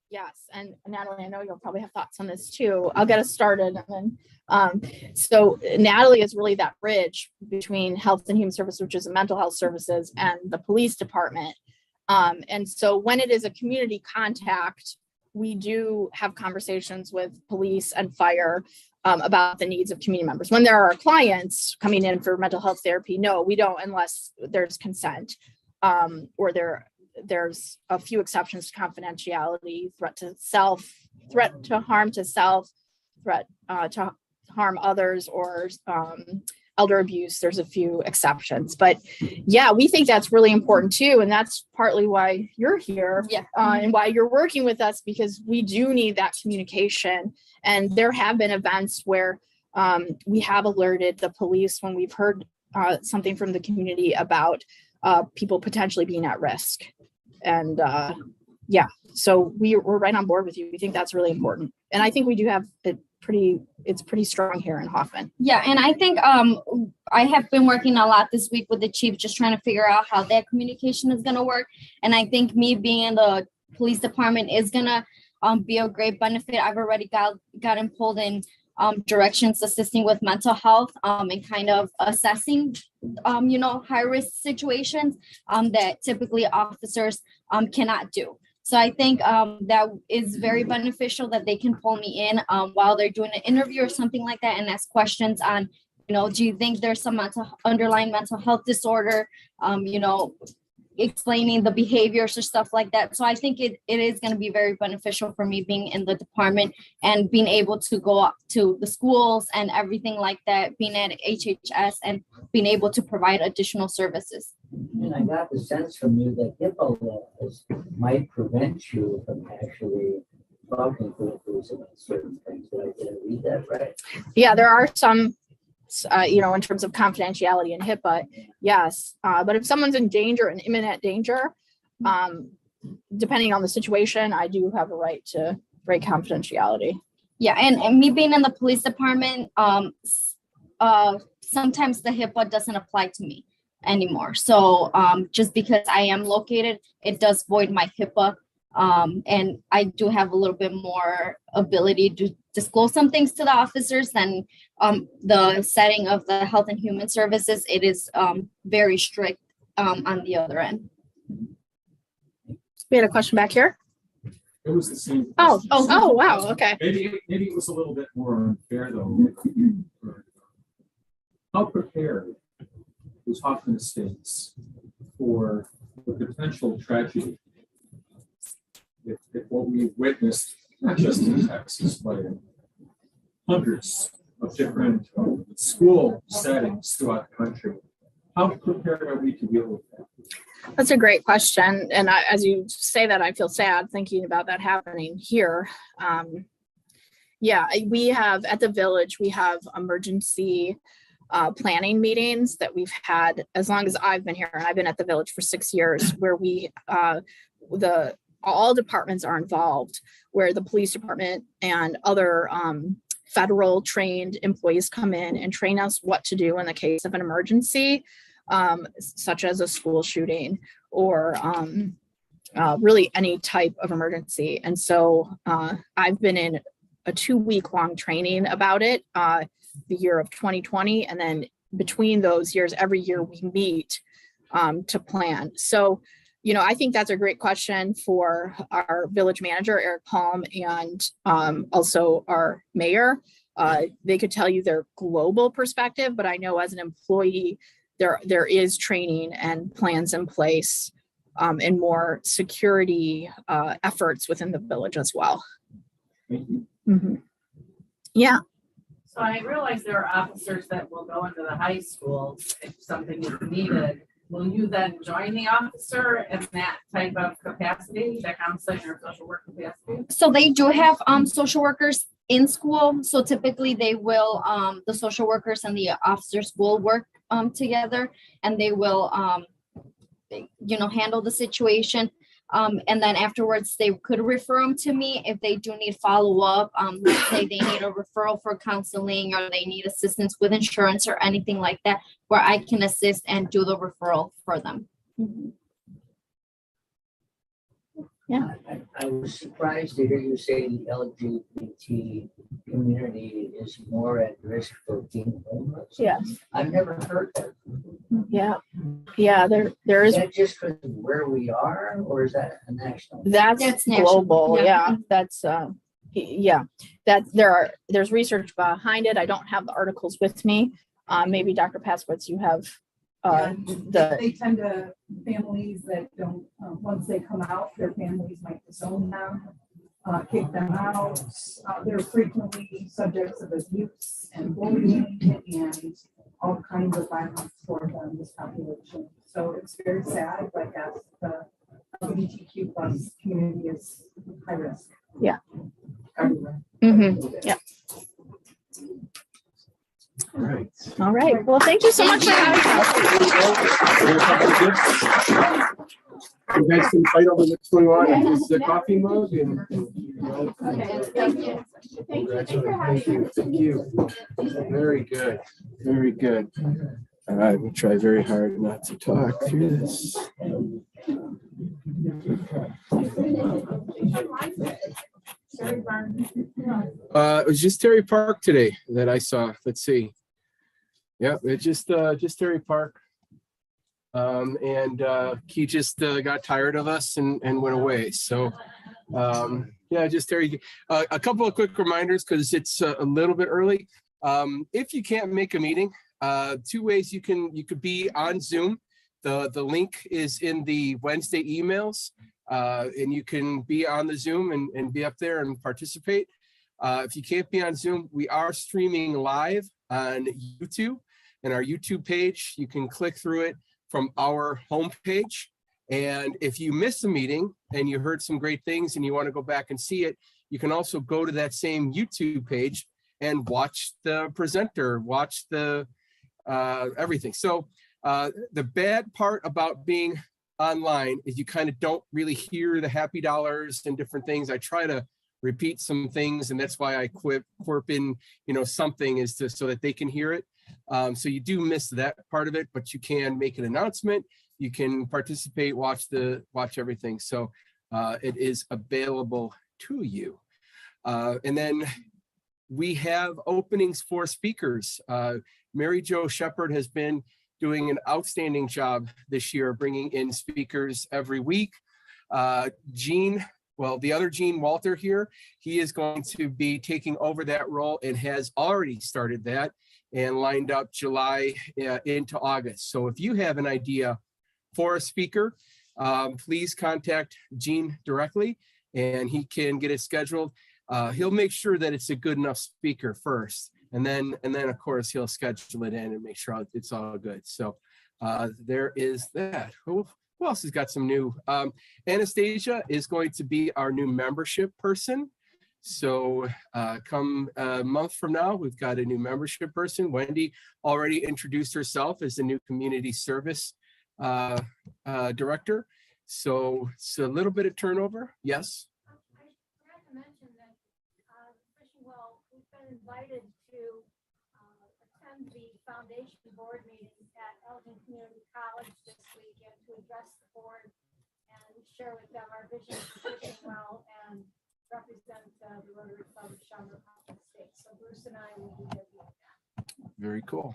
Yes, and Natalie, I know you'll probably have thoughts on this too. I'll get us started. And then, so Natalie is really that bridge between Health and Human Services, which is mental health services, and the police department. And so when it is a community contact, we do have conversations with police and fire about the needs of community members. When there are clients coming in for mental health therapy, no, we don't unless there's consent or there's a few exceptions to confidentiality, threat to harm to self, threat to harm others, or elder abuse. There's a few exceptions, but yeah, we think that's really important too. And that's partly why you're here, and why you're working with us, because we do need that communication. And there have been events where we have alerted the police when we've heard something from the community about people potentially being at risk. And yeah, so we're right on board with you. We think that's really important. And I think we do have it's pretty strong here in Hoffman.
Yeah, and I think I have been working a lot this week with the chief, just trying to figure out how that communication is going to work. And I think me being in the police department is going to be a great benefit. I've already gotten pulled in directions assisting with mental health and kind of assessing high risk situations that typically officers cannot do. So I think that is very beneficial that they can pull me in while they're doing an interview or something like that and ask questions on, do you think there's some underlying mental health disorder, explaining the behaviors or stuff like that. So I think it is going to be very beneficial for me being in the department and being able to go up to the schools and everything like that, being at HHS and being able to provide additional services.
And I got the sense from you that HIPAA laws might prevent you from actually talking to the police about certain things. Did I read that right?
Yeah, there are some in terms of confidentiality and HIPAA, yes. But if someone's in danger, in imminent danger, depending on the situation, I do have a right to break confidentiality.
Yeah, and me being in the police department, sometimes the HIPAA doesn't apply to me anymore. So just because I am located, it does void my HIPAA. And I do have a little bit more ability to disclose some things to the officers than the setting of the Health and Human Services. It is very strict on the other end.
We had a question back here.
It was the same.
Oh, wow. Okay.
Maybe it was a little bit more unfair though. How prepared was Hoffman Estates for the potential tragedy if what we witnessed, not just in Texas, but in hundreds of different school settings throughout the country? How prepared are we to deal with that?
That's a great question. And as you say that, I feel sad thinking about that happening here. Yeah, we have at the village, we have emergency planning meetings that we've had as long as I've been here. And I've been at the village for 6 years, where we, all departments are involved, where the police department and other federal trained employees come in and train us what to do in the case of an emergency. such as a school shooting or really any type of emergency. And so I've been in a 2-week long training about it, the year of 2020. And then between those years, every year we meet to plan. So, you know, I think that's a great question for our village manager, Eric Palm, and also our mayor. They could tell you their global perspective, but I know as an employee, there is training and plans in place and more security efforts within the village as well. Mm-hmm. Yeah.
So I realize there are officers that will go into the high schools if something is needed. Will you then join the officer in that type of capacity, that counseling or social work capacity?
So they do have social workers in school. So typically they will the social workers and the officers will work together, and they will handle the situation. And then afterwards, they could refer them to me if they do need follow-up. Let's say they need a referral for counseling, or they need assistance with insurance or anything like that, where I can assist and do the referral for them.
Mm-hmm. Yeah.
I was surprised to hear you say the LGBT community is more at risk for being homeless.
Yes.
I've never heard that.
Yeah. Yeah, there is.
Is that just because of where we are, or is that a national?
That's global. Yeah. That's yeah. That there's research behind it. I don't have the articles with me. Maybe Dr. Paskowitz, you have
They tend to, families that don't, once they come out, their families might disown them, kick them out. They're frequently subjects of abuse and bullying and all kinds of violence for them, this population. So it's very sad, but yes, the LGBTQ plus community is high risk.
Yeah.
Everywhere.
Mm-hmm. Yeah.
All right.
All right. Well, thank you so much for having us.
You guys can fight over what's going on in this coffee mug and. Thank you. Thank you. Very good. Very good. All right, we'll try very hard not to talk through this. It was just Terry Park today that I saw. Let's see. Yeah, it's just Terry Park. And he just got tired of us and went away. So yeah, just Terry. A couple of quick reminders because it's a little bit early. If you can't make a meeting, 2 ways you could be on Zoom. The link is in the Wednesday emails. And you can be on the Zoom and be up there and participate. If you can't be on Zoom, we are streaming live on YouTube and our YouTube page. You can click through it from our homepage. And if you miss a meeting and you heard some great things and you want to go back and see it, you can also go to that same YouTube page and watch the presenter, watch the everything. So the bad part about being online is you kind of don't really hear the happy dollars and different things. I try to repeat some things, and that's why I quirp in, something is so that they can hear it. So you do miss that part of it, but you can make an announcement. You can participate, watch everything. So it is available to you. And then we have openings for speakers. Mary Jo Shepherd has been doing an outstanding job this year, bringing in speakers every week. The other Gene Walter here, he is going to be taking over that role and has already started that and lined up July into August. So if you have an idea for a speaker, please contact Gene directly and he can get it scheduled. He'll make sure that it's a good enough speaker first. And then of course, he'll schedule it in and make sure it's all good. So there is that. Who else has got some new? Anastasia is going to be our new membership person. So come a month from now, we've got a new membership person. Wendy already introduced herself as the new community service director. So it's a little bit of turnover. Yes.
I forgot to mention that, we've been invited to attend the
Foundation board meeting at Elgin Community College this weekend to address the board and share with them our vision for fishing well and represent the Rotary Club of Saavedra State. So Bruce and I will be there doing that.
Very cool.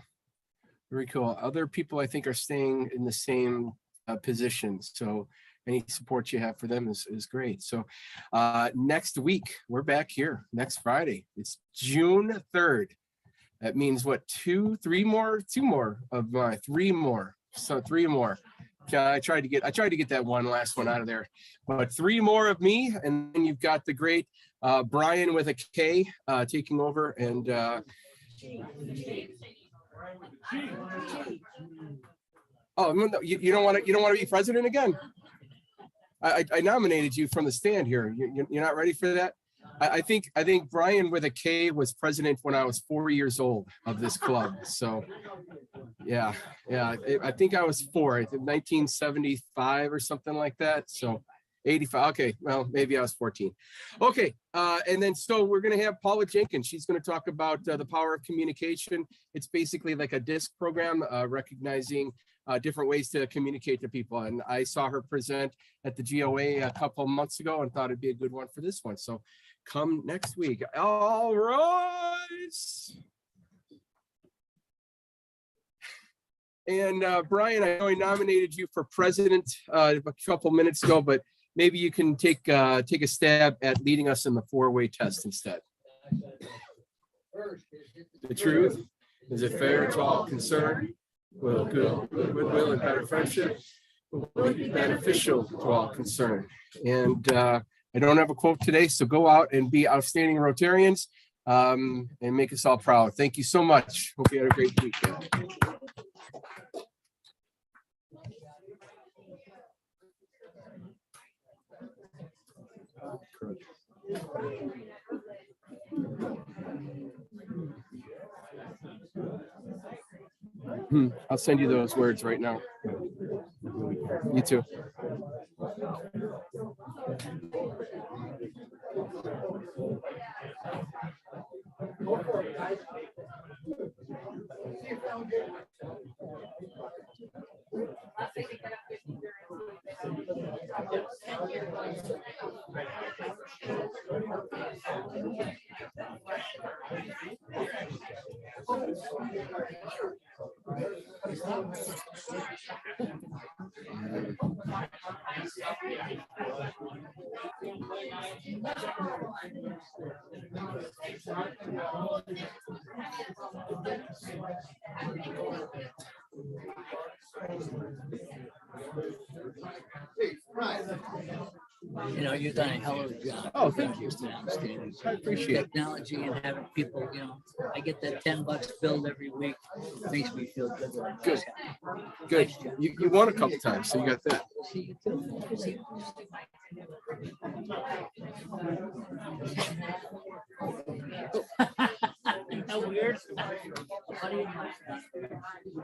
Very cool. Other people I think are staying in the same position. So any support you have for them is great. So next week, we're back here next Friday. It's June 3rd. That means what, two more of my 3 more. So 3 more. I tried to get that last one out of there, but 3 more of me. And then you've got the great Brian with a K taking over, and oh, no, you don't want to be president again? I nominated you from the stand here. You're not ready for that? I think Brian with a K was president when I was 4 years old of this club. So yeah. I think I was 4, I think 1975 or something like that. So 85. Okay, well, maybe I was 14. Okay, and then so we're going to have Paula Jenkins. She's going to talk about the power of communication. It's basically like a DISC program, recognizing different ways to communicate to people. And I saw her present at the GOA a couple of months ago and thought it'd be a good one for this one. So come next week. All right. And Brian, I know I nominated you for president a couple minutes ago, but maybe you can take a stab at leading us in the 4-way test instead. The truth, is it fair to all concerned? Will goodwill and better friendship will be beneficial to all concerned. And I don't have a quote today, so go out and be outstanding Rotarians and make us all proud. Thank you so much. Hope you had a great weekend. I'll send you those words right now. You too.
You know, you've done a hell of a job.
Oh, thank you.
Outstanding.
I appreciate it.
Technology and having people, you know, I get that $10 billed every week. It makes me feel good.
Good. Good. You won a couple times, so you got that.
See you too. Isn't that weird?